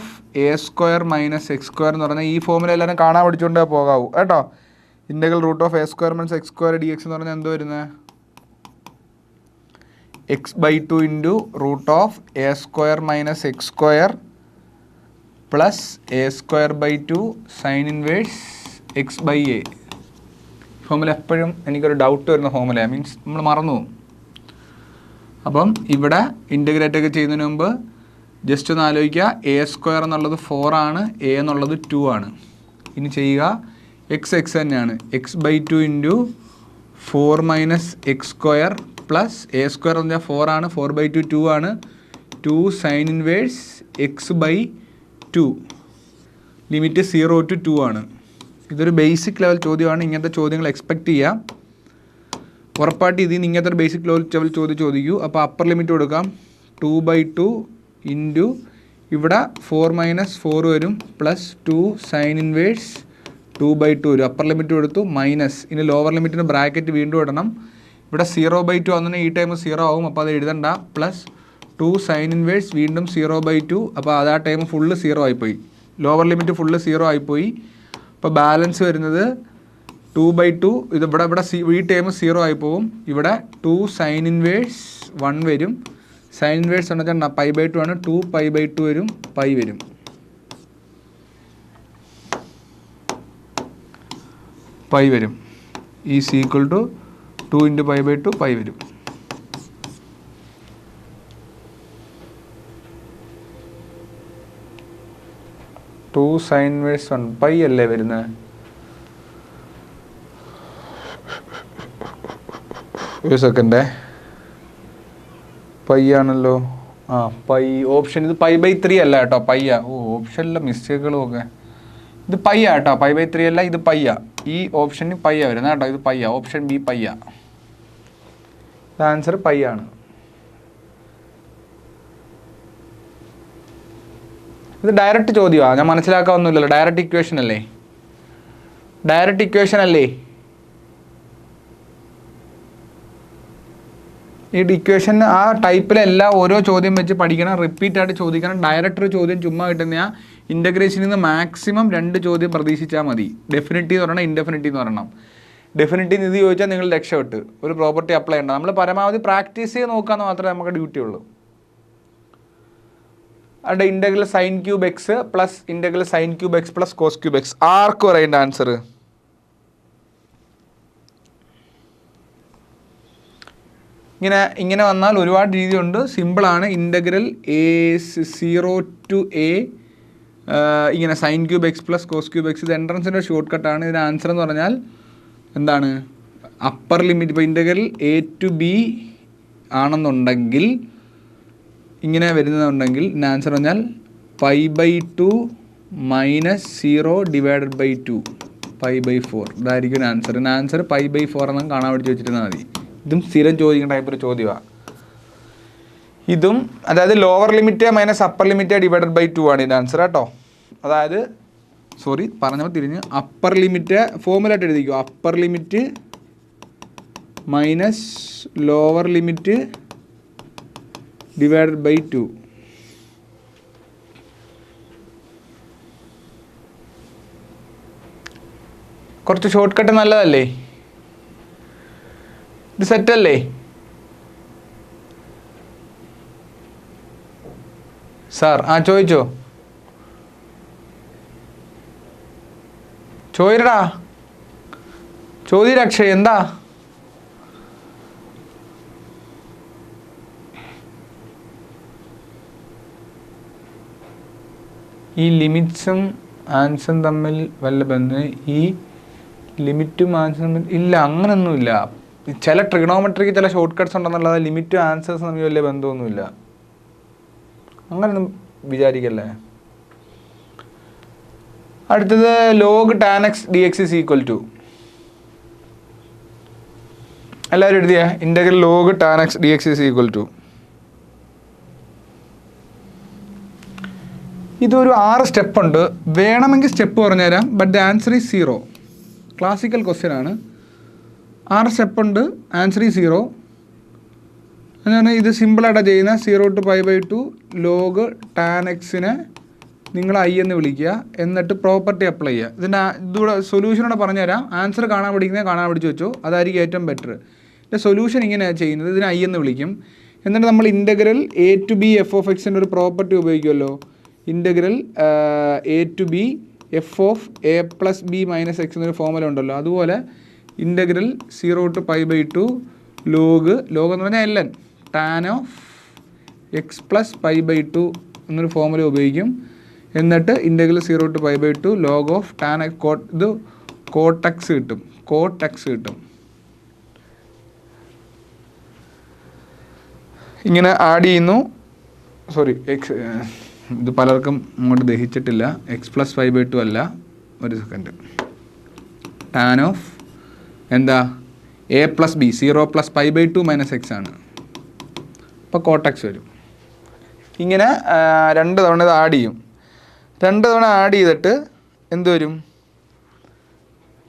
- x² എന്ന് പറഞ്ഞാൽ ഈ ഫോമുല എല്ലാവരും കാണാൻ പഠിച്ചുകൊണ്ടേ പോകാവൂ കേട്ടോ. ഇൻ്റഗ്രൽ √(a² - x² dx എന്ന് പറഞ്ഞാൽ എന്തോ വരുന്നത്? x/2 × √(a² - x² plus a²/2 sine inverse x/a. Formula എപ്പോഴും എനിക്കൊരു ഡൗട്ട് വരുന്ന ഫോമുല, മീൻസ് നമ്മൾ മറന്നു പോകും. അപ്പം ഇവിടെ ഇൻ്റഗ്രേറ്റൊക്കെ ചെയ്യുന്നതിന് മുമ്പ് ജസ്റ്റ് ഒന്ന് ആലോചിക്കുക. a² എന്നുള്ളത് 4 ആണ്, a എന്നുള്ളത് 2 ആണ്. ഇനി ചെയ്യുക, x തന്നെയാണ്. x/2 × 4 - x² പ്ലസ് a² എന്ന് പറഞ്ഞാൽ 4 ആണ്, 4/2 2 ആണ്, 2 sine inverse x/2. Limit 0 to 2 ആണ്. ഇതൊരു ബേസിക് ലെവൽ ചോദ്യമാണ്. ഇങ്ങനത്തെ ചോദ്യങ്ങൾ എക്സ്പെക്റ്റ് ചെയ്യാം. ഉറപ്പായിട്ട് ഇതിൽ നിന്ന് ഇങ്ങനത്തെ ഒരു ബേസിക് ലെവൽ ചോദ്യം ചോദിക്കൂ. അപ്പോൾ അപ്പർ ലിമിറ്റ് കൊടുക്കാം 2/2 ഇൻറ്റു ഇവിടെ 4 - 4 വരും, പ്ലസ് 2 സൈൻ ഇൻവേഴ്സ് 2/2 വരും. അപ്പർ ലിമിറ്റ് കൊടുത്തു, മൈനസ്. ഇനി ലോവർ ലിമിറ്റിന് ബ്രാക്കറ്റ് വീണ്ടും ഇടണം. ഇവിടെ 0/2 വന്നിട്ട് ഈ ടൈം 0 ആവും, അപ്പോൾ അത് എഴുതണ്ട. പ്ലസ് 2 സൈൻ ഇൻവേഴ്സ് വീണ്ടും 0/2, അപ്പോൾ അത് ആ ടൈം ഫുള്ള് 0 ആയിപ്പോയി. ലോവർ ലിമിറ്റ് ഫുള്ള് 0 ആയിപ്പോയി. അപ്പോൾ ബാലൻസ് വരുന്നത് 2/2. ഇത് ഇവിടെ ഈ ടൈം 0 ആയിപ്പോവും. ഇവിടെ 2 സൈൻ ഇൻവേഴ്സ് 1 വരും. സൈൻ ഇൻവേഴ്സ് എന്ന് വെച്ചാൽ π/2 ആണ്, 2π/2 വരും, π വരും. π വരും. ഈസ് ഈക്വൽ ടു 2 × π/2, π വരും. ടു സൈൻ ഇൻവേഴ്സ് 1 π അല്ലേ വരുന്നത്? ഒരു സെക്കൻഡേ, π ആണല്ലോ. π ഓപ്ഷൻ ഇത് π/3 അല്ല കേട്ടോ, π. ഓപ്ഷനിലെ മിസ്റ്റേക്കുകളും ഒക്കെ. ഇത് π കേട്ടോ, π/3 അല്ല, ഇത് π. ഈ ഓപ്ഷന് π വരുന്നത് കേട്ടോ. ഇത് π, ഓപ്ഷൻ ബി π. ആൻസർ π ആണ്. ഇത് ഡയറക്റ്റ് ചോദ്യമാണ്, ഞാൻ മനസ്സിലാക്കാവുന്നില്ലല്ലോ. ഡയറക്റ്റ് ഇക്വേഷൻ അല്ലേ? ഈ ഇക്വേഷൻ ആ ടൈപ്പിലെല്ലാം ഓരോ ചോദ്യം വെച്ച് പഠിക്കണം, റിപ്പീറ്റ് ആയിട്ട് ചോദിക്കണം. ഡയറക്റ്റ് ഒരു ചോദ്യം ചുമ്മാ കിട്ടുന്ന ഇൻ്റഗ്രേഷനിൽ നിന്ന് മാക്സിമം 2 ചോദ്യം പ്രതീക്ഷിച്ചാൽ മതി. ഡെഫിനിറ്റീവ് എന്ന് പറയണം, ഇൻഡെഫിനിറ്റീവ് എന്ന് പറയണം. ഡെഫിനിറ്റീവ് ഇത് ചോദിച്ചാൽ നിങ്ങൾ രക്ഷപ്പെട്ട്, ഒരു പ്രോപ്പർട്ടി അപ്ലൈ ചെയ്യണം. നമ്മൾ പരമാവധി പ്രാക്ടീസ് ചെയ്ത് നോക്കാമെന്ന് മാത്രമേ നമുക്ക് ഡ്യൂട്ടി ഉള്ളൂ. അവിടെ integral sin³ x plus integral sin³ x plus cos³ x ആർക്ക് പറയേണ്ട ആൻസർ? ഇങ്ങനെ വന്നാൽ ഒരുപാട് രീതിയുണ്ട്. സിമ്പിളാണ്. ഇൻ്റഗ്രൽ a0 to a ഇങ്ങനെ sin³ x plus cos³ x. ഇത് എൻട്രൻസിൻ്റെ ഷോർട്ട് കട്ടാണ്. ഇതിന് ആൻസർ എന്ന് പറഞ്ഞാൽ എന്താണ്? Upper limit. ഇപ്പോൾ ഇൻ്റഗ്രൽ a to b ആണെന്നുണ്ടെങ്കിൽ, ഇങ്ങനെ വരുന്നതുണ്ടെങ്കിൽ ഇതിന് ആൻസർ പറഞ്ഞാൽ π/2 - 0 / 2 π/4. ഇതായിരിക്കും ആൻസർ. ഇതിന് ആൻസർ π/4 എന്നൊക്കെ കാണാൻ പഠിച്ച് വെച്ചിരുന്നാൽ മതി. ഇതും സ്ഥിരം ചോദിക്കുന്ന ടൈപ്പ് ഒരു ചോദ്യമാണ്. ഇതും അതായത് lower limit minus upper limit / 2 ആണ് ഇതിൻ്റെ ആൻസർ കേട്ടോ. അതായത് സോറി പറഞ്ഞപ്പോൾ തിരിഞ്ഞ്, അപ്പർ ലിമിറ്റ് ഫോമുലായിട്ട് എഴുതിക്കോ. Upper limit minus lower limit / 2. കുറച്ച് ഷോർട്ട് കട്ട് നല്ലതല്ലേ? ഇത് സെറ്റല്ലേ? സാർ ചോദിച്ചോ? ചോദിരടാ, ചോദ്യരക്ഷ എന്താ? ഈ ലിമിറ്റ്സും ആൻസറും തമ്മിൽ വല്ല ബന്ധം? ഈ ലിമിറ്റും ആൻസറും തമ്മിൽ ഇല്ല, അങ്ങനൊന്നുമില്ല. ചില ട്രിഗണോമെട്രിക്ക് ചില ഷോർട്ട് കട്ട്സ് ഉണ്ടെന്നുള്ളത് ലിമിറ്റും ആൻസേഴ്സും തമ്മിൽ വലിയ ബന്ധമൊന്നുമില്ല. അങ്ങനൊന്നും വിചാരിക്കല്ലേ. അടുത്തത് log tan x d x is equal to, എല്ലാവരും എഴുതിയ integral log tan x d x is equal to. ഇതൊരു 6 സ്റ്റെപ്പ് ഉണ്ട്. വേണമെങ്കിൽ സ്റ്റെപ്പ് പറഞ്ഞുതരാം, but the answer is 0. Classical question ആണ്. 6 സ്റ്റെപ്പ് ഉണ്ട്, ആൻസർ ഈസ് 0. അങ്ങനെ ഇത് സിമ്പിളായിട്ടാണ് ചെയ്യുന്നത്. 0 to π/2 ലോഗ് ടാൻ എക്സിനെ നിങ്ങൾ ഐ എന്ന് വിളിക്കുക, എന്നിട്ട് പ്രോപ്പർട്ടി അപ്ലൈ ചെയ്യുക. ഇതുകൂടെ സൊല്യൂഷനോടെ പറഞ്ഞുതരാം. ആൻസർ കാണാൻ പഠിച്ചു വെച്ചോ, അതായിരിക്കും ഏറ്റവും ബെറ്റർ. ഇതിൻ്റെ സൊല്യൂഷൻ ഇങ്ങനെയാണ് ചെയ്യുന്നത്. ഇതിനെ ഐ എന്ന് വിളിക്കും. എന്നിട്ട് നമ്മൾ integral a to b f of എക്സിൻ്റെ ഒരു പ്രോപ്പർട്ടി ഉപയോഗിക്കുമല്ലോ. Integral a to b f of a plus b minus x എന്നൊരു ഫോമുല ഉണ്ടല്ലോ, അതുപോലെ ഇൻ്റഗ്രൽ 0 to π/2 ലോഗ് എന്ന് പറഞ്ഞാൽ l n tan of x plus π/2 എന്നൊരു ഫോമുല ഉപയോഗിക്കും. എന്നിട്ട് integral 0 to π/2 log of tan x ഇത് കോട്ടെക്സ് കിട്ടും. ഇങ്ങനെ ആഡ് ചെയ്യുന്നു. സോറി, എക്സ് ഇത് പലർക്കും അങ്ങോട്ട് ദഹിച്ചിട്ടില്ല. എക്സ് പ്ലസ് π/2 അല്ല, ഒരു സെക്കൻഡ്. ടാൻ ഓഫ് എന്താ എ പ്ലസ് ബി 0 + π/2 - എക്സ് ആണ്. അപ്പോൾ കോട്ടെക്സ് വരും. ഇങ്ങനെ 2 തവണ ഇത് ആഡ് ചെയ്യും. 2 തവണ ആഡ് ചെയ്തിട്ട് എന്ത് വരും?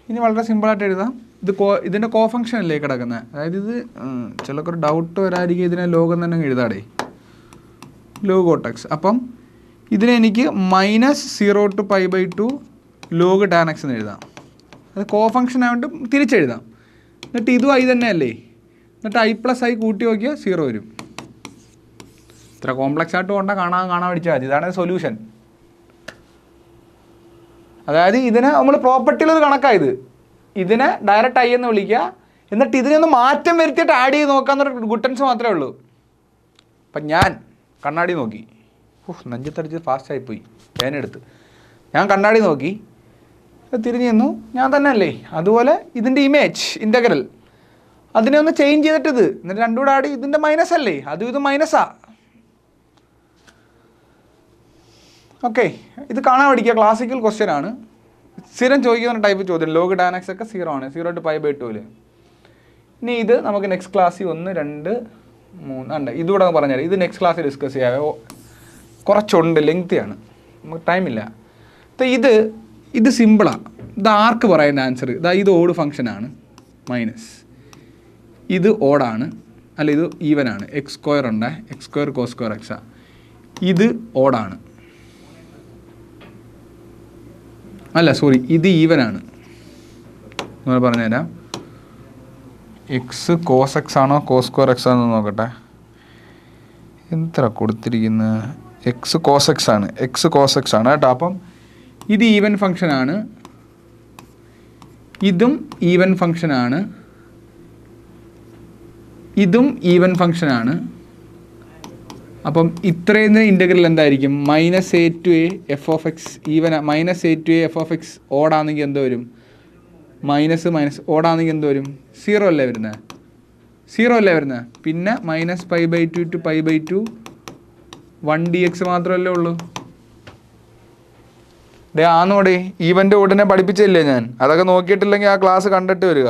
ഇനി വളരെ സിമ്പിളായിട്ട് എഴുതാം. ഇതിൻ്റെ കോഫങ്ഷൻ അല്ലേ കിടക്കുന്നത്. അതായത് ഇത് ചിലക്കൊരു ഡൗട്ട് വരാതിരിക്കും, ഇതിനെ ലോകം തന്നെ എഴുതാടേ, ലോഗ് കോട്ടെക്സ്. അപ്പം ഇതിനെ എനിക്ക് -0 to π/2 ലോഗ് ടാൻ എക്സ് എന്ന് എഴുതാം. അത് കോഫങ്ഷൻ ആയതുകൊണ്ട് തിരിച്ചെഴുതാം. എന്നിട്ട് ഇതും ഐ തന്നെയല്ലേ, എന്നിട്ട് ഐ പ്ലസ് ഐ കൂട്ടി നോക്കിയാൽ 0 വരും. ഇത്ര കോംപ്ലക്സ് ആയിട്ട് കൊണ്ടാൽ കാണാൻ പഠിച്ചാൽ മതി. ഇതാണ് സൊല്യൂഷൻ. അതായത് ഇതിനെ നമ്മൾ പ്രോപ്പർട്ടിയിലൊരു കണക്കായത്, ഇതിനെ ഡയറക്റ്റ് ഐ എന്ന് വിളിക്കുക, എന്നിട്ട് ഇതിനൊന്ന് മാറ്റം വരുത്തിയിട്ട് ആഡ് ചെയ്ത് നോക്കാമെന്നൊരു ഗുട്ടൻസ് മാത്രമേ ഉള്ളൂ. അപ്പം ഞാൻ കണ്ണാടി നോക്കി, നെഞ്ചത്തടിച്ച് ഫാസ്റ്റായിപ്പോയി, വേനെടുത്ത് ഞാൻ കണ്ണാടി നോക്കി, തിരിഞ്ഞു നിന്നു, ഞാൻ തന്നെ അല്ലേ. അതുപോലെ ഇതിൻ്റെ ഇമേജ് ഇൻ്റഗ്രൽ അതിനെ ഒന്ന് ചേഞ്ച് ചെയ്തിട്ടിത്, എന്നിട്ട് രണ്ടും കൂടെ ആഡ്, ഇതിൻ്റെ മൈനസ് അല്ലേ, അതും ഇത് മൈനസാ. ഓക്കെ, ഇത് കാണാൻ പഠിക്കുക. ക്ലാസിക്കൽ ക്വസ്റ്റ്യൻ ആണ്, സ്ഥിരം ചോദിക്കുന്ന ടൈപ്പ് ചോദ്യം. ലോഗ് ടാൻ എക്സ് ഒക്കെ 0 ആണ്, 0 to π/2. ഇനി ഇത് നമുക്ക് നെക്സ്റ്റ് ക്ലാസ്സിൽ 1, 2, 3 ഉണ്ട്, ഇതുകൂടെ പറഞ്ഞുതരാം. ഇത് നെക്സ്റ്റ് ക്ലാസ്സിൽ ഡിസ്കസ് ചെയ്യാം. കുറച്ചുണ്ട്, ലെങ്തിയാണ്, നമുക്ക് ടൈമില്ല. ഇത് സിമ്പിളാണ്. ഇത് ആർക്ക് പറയുന്ന ആൻസർ ഇത് ഓഡ് ഫംഗ്ഷനാണ്, മൈനസ് ഇത് ഓഡാണ്, അല്ല ഇത് ഈവനാണ്. x² ഉണ്ട്, x² cos² x. ഇത് ഓഡാണ്, അല്ല സോറി, ഇത് ഈവനാണ്. നമ്മൾ പറഞ്ഞുതരാം. എക്സ് കോസ് എക്സ് ആണോ cos² x ആണെന്ന് നോക്കട്ടെ. എത്ര കൊടുത്തിരിക്കുന്നത്? എക്സ് കോസ് എക്സ് ആണ്, എക്സ് കോസ് എക്സ് ആണ് കേട്ടോ. അപ്പം ഇത് ഈവൻ ഫംഗ്ഷനാണ്, ഇതും ഈവൻ ഫംഗ്ഷനാണ്, ഇതും ഈവൻ ഫംഗ്ഷനാണ്. അപ്പം ഇത്രയും ഇൻ്റഗ്രൽ എന്തായിരിക്കും? -a to a f of x even, -a to a f of x ഓടാണെങ്കിൽ എന്ത് വരും? മൈനസ് ഓടാണെങ്കിൽ എന്ത് വരും? 0 അല്ലേ വരുന്നത്, 0 അല്ലേ വരുന്നത്. പിന്നെ -π/2 to π/2 1dx മാത്രമല്ലേ ഉള്ളൂ. ആന്നോടെ ഈവൻ്റെ ഉടനെ പഠിപ്പിച്ചില്ലേ ഞാൻ, അതൊക്കെ നോക്കിയിട്ടില്ലെങ്കിൽ ആ ക്ലാസ് കണ്ടിട്ട് വരിക.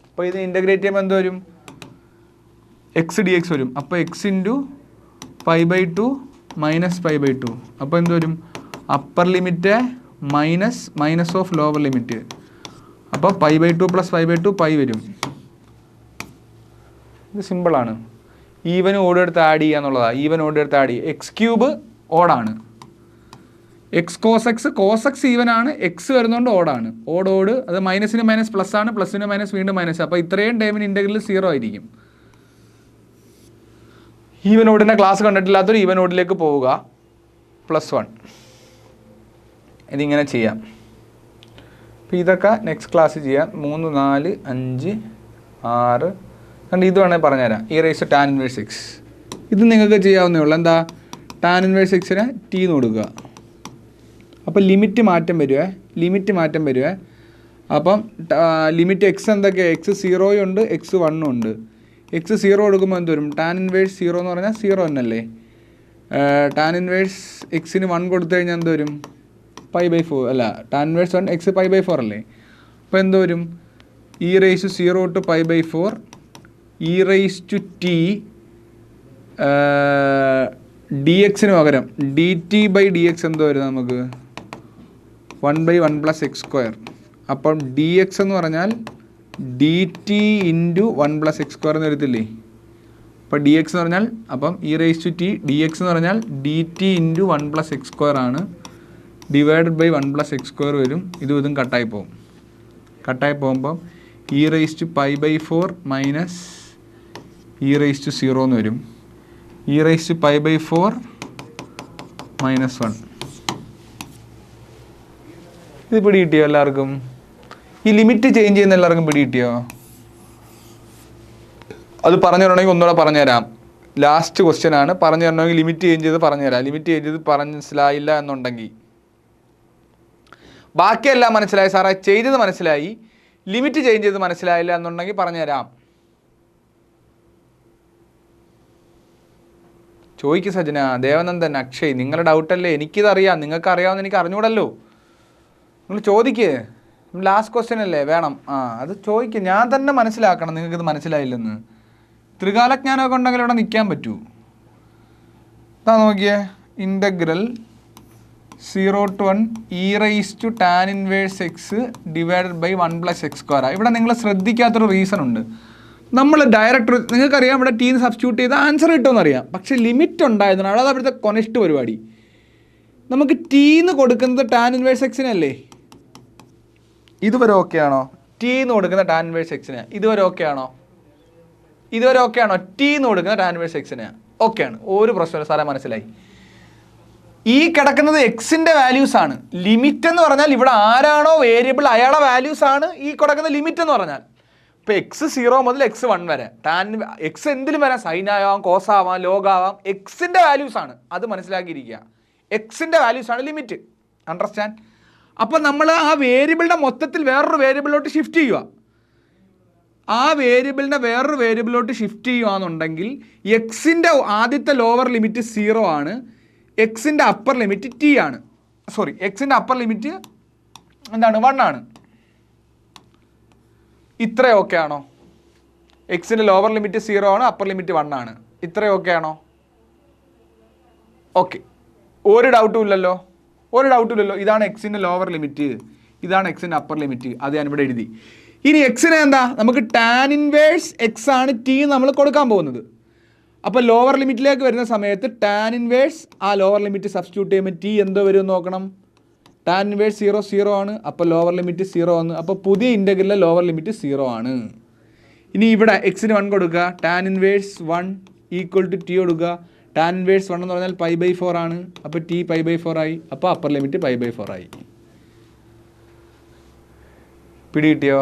അപ്പോൾ ഇത് ഇൻ്റഗ്രേറ്റ് ചെയ്യുമ്പോൾ എന്ത് വരും? എക്സ് dx വരും. അപ്പോൾ x × π/2 - π/2. അപ്പോൾ എന്ത് വരും? Upper limit minus of lower limit. അപ്പോൾ π/2 + π/2 π വരും. ഇത് സിമ്പിളാണ്. ഈവൻ ഓഡ് എടുത്ത് ആഡ് ചെയ്യുക എന്നുള്ളതാണ്. ഈവൻ ഓഡ് എടുത്ത് ആഡ് ചെയ്യുക. x³ ഓടാണ്, എക്സ് കോസ് എക്സ് ഈവനാണ്, എക്സ് വരുന്നതുകൊണ്ട് ഓടാണ്. ഓട് അത് മൈനസിന് മൈനസ് പ്ലസ് ആണ്, പ്ലസിന് മൈനസ് വീണ്ടും മൈനസ്. അപ്പോൾ ഇത്രയും ടൈമിന് ഇൻ്റഗ്രൽ 0 ആയിരിക്കും. ഈവൻ ഓഡിൻ്റെ ക്ലാസ് കണ്ടിട്ടില്ലാത്തൊരു ഈവൻ ഓഡിലേക്ക് പോവുക. +1 ഇതിങ്ങനെ ചെയ്യാം. അപ്പോൾ ഇതൊക്കെ നെക്സ്റ്റ് ക്ലാസ് ചെയ്യാം. 3, 4, 5, 6 കണ്ട് ഇത് വേണമെങ്കിൽ പറഞ്ഞുതരാം. e⁻tan 1x ഇത് നിങ്ങൾക്ക് ചെയ്യാവുന്നേ ഉള്ളൂ. എന്താ? tan 1x നെ t എന്ന് കൊടുക്കുക. അപ്പോൾ ലിമിറ്റ് മാറ്റം വരുവേ. അപ്പം ലിമിറ്റ് എക്സ് എന്തൊക്കെയാണ്? എക്സ് 0 ഉണ്ട്, എക്സ് 1 ഉണ്ട്. എക്സ് 0 കൊടുക്കുമ്പോൾ എന്ത് വരും? ടാൻ ഇൻവേഴ്സ് 0 എന്ന് പറഞ്ഞാൽ 0 തന്നെയല്ലേ. ടാൻ ഇൻവേഴ്സ് എക്സിന് 1 കൊടുത്തു കഴിഞ്ഞാൽ എന്ത് വരും? π/4 അല്ല, ടാൻ ഇൻവേഴ്സ് 1 എക്സ് π/4 അല്ലേ. അപ്പോൾ എന്ത് വരും? e⁻0 to π/4 e⁻t dxന് പകരം dt/dx എന്തോ വരും നമുക്ക്? 1/1 + x². അപ്പം dx എന്ന് പറഞ്ഞാൽ dt × 1 + x² എന്ന് വരത്തില്ലേ. അപ്പോൾ dx എന്ന് പറഞ്ഞാൽ അപ്പം e⁻t dx എന്ന് പറഞ്ഞാൽ dt × 1 + x² ആണ്, /1 + x² വരും. ഇതും കട്ടായി പോകും. കട്ടായി പോകുമ്പം e⁻π/4 മൈനസ് e⁻0 എന്ന് വരും. e⁻π/4 -1. ഇത് പിടി കിട്ടിയോ എല്ലാവർക്കും? ഈ ലിമിറ്റ് ചേഞ്ച് ചെയ്യുന്ന എല്ലാവർക്കും പിടി കിട്ടിയോ? അത് പറഞ്ഞു തരണമെങ്കിൽ ഒന്നുകൂടെ പറഞ്ഞുതരാം. ലാസ്റ്റ് ക്വസ്റ്റ്യൻ ആണ്. പറഞ്ഞു തരണമെങ്കിൽ ലിമിറ്റ് ചേഞ്ച് ചെയ്ത് പറഞ്ഞുതരാം. ലിമിറ്റ് ചേഞ്ച് ചെയ്ത് മനസ്സിലായില്ല എന്നുണ്ടെങ്കിൽ ബാക്കിയെല്ലാം മനസ്സിലായി സാറേ, ചെയ്തത് മനസ്സിലായി, ലിമിറ്റ് ചേഞ്ച് ചെയ്ത് മനസ്സിലായില്ല എന്നുണ്ടെങ്കിൽ പറഞ്ഞുതരാം. ചോദിക്ക് സജന, ദേവനന്ദൻ, അക്ഷയ്, നിങ്ങളുടെ ഡൗട്ടല്ലേ? എനിക്കിതറിയാം, നിങ്ങൾക്ക് അറിയാമെന്ന് എനിക്ക് അറിഞ്ഞൂടല്ലോ. നിങ്ങൾ ചോദിക്ക്. ലാസ്റ്റ് ക്വസ്റ്റ്യൻ അല്ലേ വേണം. അത് ചോദിക്കുക. ഞാൻ തന്നെ മനസ്സിലാക്കണം നിങ്ങൾക്കിത് മനസ്സിലായില്ലെന്ന്. ത്രികാലജ്ഞാനമൊക്കെ ഉണ്ടെങ്കിൽ ഇവിടെ നിൽക്കാൻ പറ്റൂ. ഇതാ നോക്കിയേ, integral 0 to 1 e⁻ tan inverse X /1 + x². ഇവിടെ നിങ്ങൾ ശ്രദ്ധിക്കാത്തൊരു റീസൺ ഉണ്ട്. നമ്മൾ ഡയറക്റ്റ് നിങ്ങൾക്കറിയാം ഇവിടെ ടീന്ന് സബ്സ്റ്റിറ്റ്യൂട്ട് ചെയ്ത് ആൻസർ കിട്ടുമെന്നറിയാം. പക്ഷേ ലിമിറ്റ് ഉണ്ടായതുകൊണ്ട് അത് അവിടുത്തെ കൊനസ്റ്റ് പരിപാടി. നമുക്ക് ടീന്ന് കൊടുക്കുന്നത് ടാൻ ഇൻവേഴ്സ് എക്സിനല്ലേ. ഇതുവരെ ഓക്കെ ആണോ? ടീന്ന് കൊടുക്കുന്ന ടാൻ ഇൻവേഴ്സ് എക്സിന് ഇതുവരെ ഓക്കെ ആണോ? ടീന്ന് കൊടുക്കുന്ന ടാൻ ഇൻവേഴ്സ് എക്സിന് ഓക്കെയാണ്. ഒരു പ്രശ്നമില്ല സാറേ, മനസ്സിലായി. ഈ കിടക്കുന്നത് എക്സിൻ്റെ വാല്യൂസ് ആണ്. ലിമിറ്റ് എന്ന് പറഞ്ഞാൽ ഇവിടെ ആരാണോ വേരിയബിൾ അയാളുടെ വാല്യൂസ് ആണ് ഈ കിടക്കുന്ന ലിമിറ്റ് എന്ന് പറഞ്ഞാൽ. ഇപ്പോൾ x0 മുതൽ x1 വരെ ടാൻ എക്സ് എന്തിലും വരാം, സൈൻ ആവാം, കോസ് ആവാം, ലോഗ് ആവാം, എക്സിൻ്റെ വാല്യൂസ് ആണ്. അത് മനസ്സിലാക്കിയിരിക്കുക. എക്സിൻ്റെ വാല്യൂസ് ആണ് ലിമിറ്റ്. അണ്ടർസ്റ്റാൻഡ്? അപ്പോൾ നമ്മൾ ആ വേരിയബിളിൻ്റെ മൊത്തത്തിൽ വേറൊരു വേരിയബിളിലോട്ട് ഷിഫ്റ്റ് ചെയ്യുക. ആ വേരിയബിളിനെ വേറൊരു വേരിയബിളിലോട്ട് ഷിഫ്റ്റ് ചെയ്യുകയാണെന്നുണ്ടെങ്കിൽ എക്സിൻ്റെ ആദ്യത്തെ ലോവർ ലിമിറ്റ് 0 ആണ്, എക്സിൻ്റെ അപ്പർ ലിമിറ്റ് t ആണ്. എക്സിൻ്റെ അപ്പർ ലിമിറ്റ് എന്താണ്? 1 ആണ്. ഇത്ര ഓക്കെ ആണോ? എക്സിൻ്റെ ലോവർ ലിമിറ്റ് 0 ആണ്, അപ്പർ ലിമിറ്റ് 1 ആണ്. ഇത്ര ഓക്കെ ആണോ? ഓക്കെ, ഒരു ഡൗട്ടും ഇല്ലല്ലോ. ഇതാണ് എക്സിൻ്റെ ലോവർ ലിമിറ്റ്, ഇതാണ് എക്സിൻ്റെ അപ്പർ ലിമിറ്റ്. അത് ഞാനിവിടെ എഴുതി. ഇനി എക്സിന് എന്താ? നമുക്ക് ടാൻ ഇൻവേഴ്സ് എക്സ് ആണ് t നമ്മൾ കൊടുക്കാൻ പോകുന്നത്. അപ്പോൾ ലോവർ ലിമിറ്റിലേക്ക് വരുന്ന സമയത്ത് ടാൻ ഇൻവേഴ്സ് ആ ലോവർ ലിമിറ്റ് സബ്സ്റ്റിറ്റ്യൂട്ട് ചെയ്യുമ്പോൾ t എന്തോ വരും നോക്കണം. ടാൻ ഇൻവേഴ്സ് 0 ആണ്, അപ്പോൾ ലോവർ ലിമിറ്റ് 0 ആണ്. അപ്പോൾ പുതിയ ഇൻ്റഗ്രലിലെ ലോവർ ലിമിറ്റ് 0 ആണ്. ഇനി ഇവിടെ എക്സിന് 1 കൊടുക്കുക, ടാൻ ഇൻവേഴ്സ് 1 = t കൊടുക്കുക. ടാൻ ഇൻവേഴ്സ് 1 എന്ന് പറഞ്ഞാൽ π/4 ആണ്, അപ്പോൾ t π/4 ആയി. അപ്പോൾ അപ്പർ ലിമിറ്റ് π/4 ആയി. പിടി കിട്ടിയോ?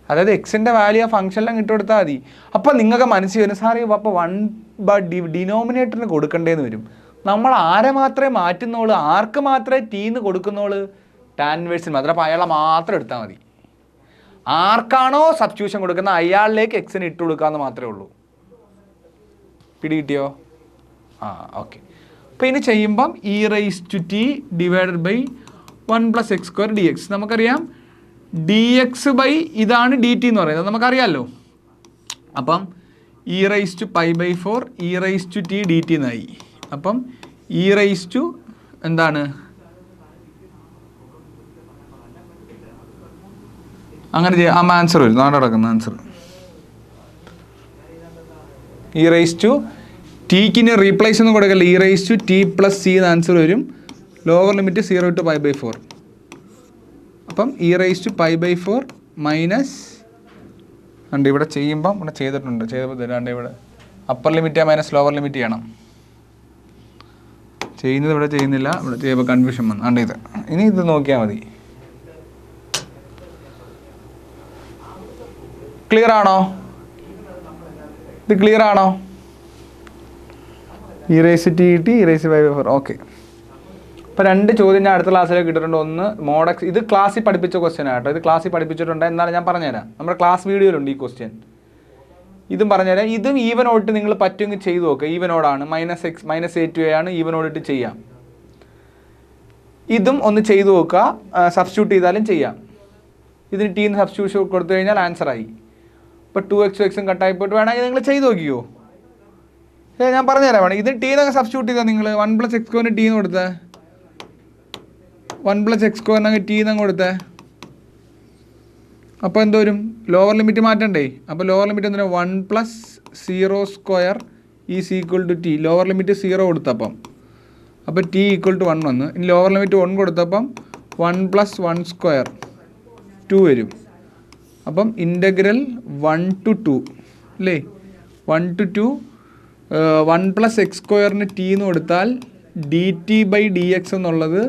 അതായത് എക്സിൻ്റെ വാല്യൂ ആ ഫംഗ്ഷനിലും ഇട്ടുകൊടുത്താൽ മതി. അപ്പോൾ നിങ്ങൾക്ക് മനസ്സിൽ വരും സാറേ അപ്പോൾ 1 ഡിനോമിനേറ്ററിന് കൊടുക്കേണ്ടതെന്ന് വരും. നമ്മൾ ആരെ മാത്രമേ മാറ്റുന്നോളൂ, ആർക്ക് മാത്രമേ ടീന്ന് കൊടുക്കുന്നോളൂ? ടാൻ ഇൻവേഴ്സിന് മാത്രം. അപ്പോൾ അയാളെ മാത്രം എടുത്താൽ മതി. ആർക്കാണോ സബ്സ്റ്റിറ്റ്യൂഷൻ കൊടുക്കുന്നത് അയാളിലേക്ക് എക്സിന് ഇട്ട് കൊടുക്കാമെന്ന് മാത്രമേ ഉള്ളൂ. പിടി കിട്ടിയോ? ഓക്കെ. അപ്പോൾ ഇനി ചെയ്യുമ്പം e⁻t /1 + x² dx. നമുക്കറിയാം dx ഇതാണ് dt എന്ന് പറയുന്നത്, നമുക്കറിയാമല്ലോ. അപ്പം e⁻π/4 e⁻t dt എന്നായി. അപ്പം എന്താണ്? അങ്ങനെ ചെയ്യാം. ആൻസർ വരും, നാളെ നടക്കുന്ന ആൻസർ. ടിക്കിന് റീപ്ലേസ് ഒന്നും കൊടുക്കല്ല, e⁻t + c എന്ന ആൻസർ വരും. Lower limit 0 to π/4. അപ്പം e⁻π/4 മൈനസ് ഉണ്ട്. ഇവിടെ ചെയ്യുമ്പം ഇവിടെ ചെയ്തപ്പോൾ തരാണ്ട് ഇവിടെ upper limit minus lower limit ചെയ്യണം. ചെയ്യുന്നത് ഇവിടെ ചെയ്യുന്നില്ല, ഇവിടെ ചെയ്യുമ്പോൾ കൺഫ്യൂഷൻ വന്നു. ഇത് ഇനി ഇത് നോക്കിയാൽ മതി. ക്ലിയർ ആണോ? ഇത് ക്ലിയർ ആണോ? e⁻t e⁻π/4 okay. ഇപ്പോൾ 2 ചോദ്യം ഞാൻ അടുത്ത ക്ലാസ്സിലേക്ക് ഇട്ടിട്ടുണ്ട്. ഒന്ന് മോഡക്സ്, ഇത് ക്ലാസ്സിൽ പഠിപ്പിച്ച ക്വസ്റ്റ്യൻ ആട്ടോ. ഇത് ക്ലാസ്സിൽ പഠിപ്പിച്ചിട്ടുണ്ട്, എന്നാലും ഞാൻ പറഞ്ഞുതരാം. നമ്മുടെ ക്ലാസ് വീഡിയോയിലുണ്ട് ഈ ക്വസ്റ്റ്യൻ. ഇതും പറഞ്ഞുതരാം. ഇതും ഈവൻ ഓടിട്ട് നിങ്ങൾ പറ്റുമെങ്കിൽ ചെയ്ത് നോക്കുക. ഈവൻ ഓടാണ്, -a to a ആണ്, ഈവൻ ഓടിട്ട് ചെയ്യാം. ഇതും ഒന്ന് ചെയ്ത് നോക്കുക, സബ്സ്റ്റിറ്റ്യൂട്ട് ചെയ്താലും ചെയ്യാം. ഇതിന് ടീന്ന് സബ്സ്റ്റിറ്റ്യൂഷൻ കൊടുത്തു കഴിഞ്ഞാൽ ആൻസറായി. ഇപ്പോൾ 2x കട്ടായി പോയിട്ട് വേണമെങ്കിൽ നിങ്ങൾ ചെയ്ത് നോക്കിയോ. ഞാൻ പറഞ്ഞുതരാം. വേണം ഇത് ടീന്നൊക്കെ സബ്സ്റ്റിറ്റ്യൂട്ട് ചെയ്താൽ നിങ്ങൾ 1 + x² ടീന്ന് കൊടുത്തേ, 1 + x² ടീന്ന് കൊടുത്തേ. അപ്പോൾ എന്തോരും ലോവർ ലിമിറ്റ് മാറ്റണ്ടേ. അപ്പോൾ ലോവർ ലിമിറ്റ് എന്തിനാ 1 + 0² = t. ലോവർ ലിമിറ്റ് 0 കൊടുത്തപ്പം അപ്പോൾ t = 1 വന്നു. ഇനി ലോവർ ലിമിറ്റ് 1 കൊടുത്തപ്പം 1 + 1² 2 വരും. അപ്പം ഇൻ്റഗ്രൽ 1 to 2 അല്ലേ, 1 to 2 1 + x² t എന്ന് കൊടുത്താൽ dt/dx എന്നുള്ളത്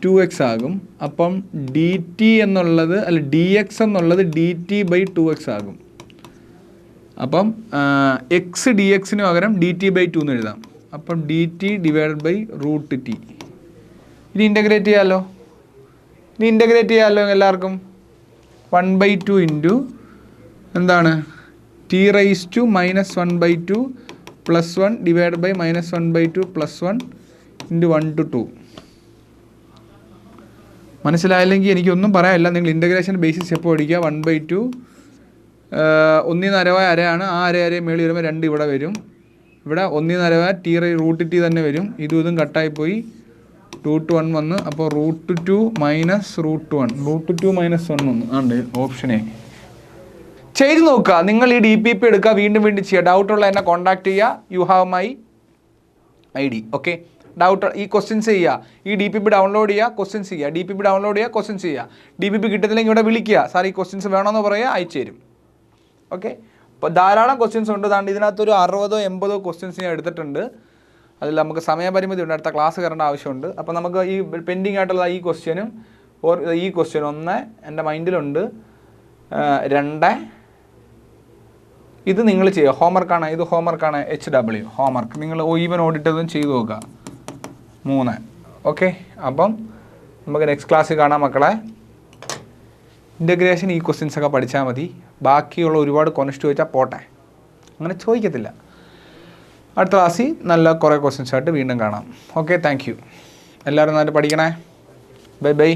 2x ആകും. അപ്പം dt എന്നുള്ളത് അല്ല dx എന്നുള്ളത് dt/2x ആകും. അപ്പം x dxന് പകരം dt/2 എന്ന് എഴുതാം. അപ്പം dt/√t. ഇനി ഇൻ്റഗ്രേറ്റ് ചെയ്യാമല്ലോ എല്ലാവർക്കും. 1/2 ഇൻറ്റു എന്താണ് t⁻⁻² -1/2 + 1 /-1/2 + 1 × 1 to 2. മനസ്സിലായില്ലെങ്കിൽ എനിക്കൊന്നും പറയാനില്ല. നിങ്ങൾ ഇൻ്റഗ്രേഷൻ ബേസിസ് എപ്പോൾ പഠിക്കുക. 1/2 1/2 ആ അര മേളിൽ വരുമ്പോൾ 2 ഇവിടെ വരും. ഇവിടെ 1/2 t/√t തന്നെ വരും. ഇതും കട്ടായിപ്പോയി, 2 to 1 വന്ന്. അപ്പോൾ √2 - √1 √2 - 1 വന്നു. ഉണ്ട് ഓപ്ഷൻ എ. ചെയ്ത് നോക്കുക. നിങ്ങൾ ഈ DPP എടുക്കുക, വീണ്ടും ചെയ്യുക. ഡൗട്ടുള്ള എന്നെ കോൺടാക്ട് ചെയ്യുക. You have my ID. Okay, doubt ഈ ക്വസ്റ്റ്യൻസ് ചെയ്യുക. ഈ DPP ഡൗൺലോഡ് ചെയ്യുക, ക്വസ്റ്റ്യൻസ് ചെയ്യുക. DPP ഡൗൺലോഡ് ചെയ്യുക, ക്വസ്റ്റ്യൻസ് ചെയ്യുക. DPP കിട്ടത്തില്ലെങ്കിൽ ഇവിടെ വിളിക്കുക, സാർ ഈ ക്വസ്റ്റ്യൻസ് വേണമെന്ന് പറയുക, അയച്ചു തരും. ഓക്കെ, അപ്പോൾ ധാരാളം ക്വസ്റ്റ്യൻസ് ഉണ്ട്. അതാണ്ട് ഇതിനകത്തൊരു 60-80 ക്വസ്റ്റ്യൻസ് ഞാൻ എടുത്തിട്ടുണ്ട്. അതിൽ നമുക്ക് സമയപരിമിതി ഉണ്ട്, അടുത്ത ക്ലാസ് കയറേണ്ട ആവശ്യമുണ്ട്. അപ്പോൾ നമുക്ക് ഈ പെൻഡിങ് ആയിട്ടുള്ള ഈ ക്വസ്റ്റ്യനും ഈ ക്വസ്റ്റ്യനും 1 എൻ്റെ മൈൻഡിലുണ്ട്. 2 ഇത് നിങ്ങൾ ചെയ്യുക, ഹോംവർക്കാണ്. ഇത് ഹോംവർക്കാണ്, HW ഹോംവർക്ക്. നിങ്ങൾ ഈവൻ ഓഡിറ്റതും ചെയ്തു നോക്കുക. 3 ഓക്കെ. അപ്പം നമുക്ക് നെക്സ്റ്റ് ക്ലാസ്സിൽ കാണാം മക്കളെ. ഇൻ്റഗ്രേഷൻ ഈ ക്വസ്റ്റ്യൻസൊക്കെ പഠിച്ചാൽ മതി. ബാക്കിയുള്ള ഒരുപാട് കൊനസ്റ്റ് ചോദിച്ചാൽ പോട്ടെ, അങ്ങനെ ചോദിക്കത്തില്ല. അടുത്ത ക്ലാസ്സിൽ നല്ല കുറേ ക്വസ്റ്റ്യൻസായിട്ട് വീണ്ടും കാണാം. Okay, thank you. എല്ലാവരും നന്നായിട്ട് പഠിക്കണേ. Bye bye.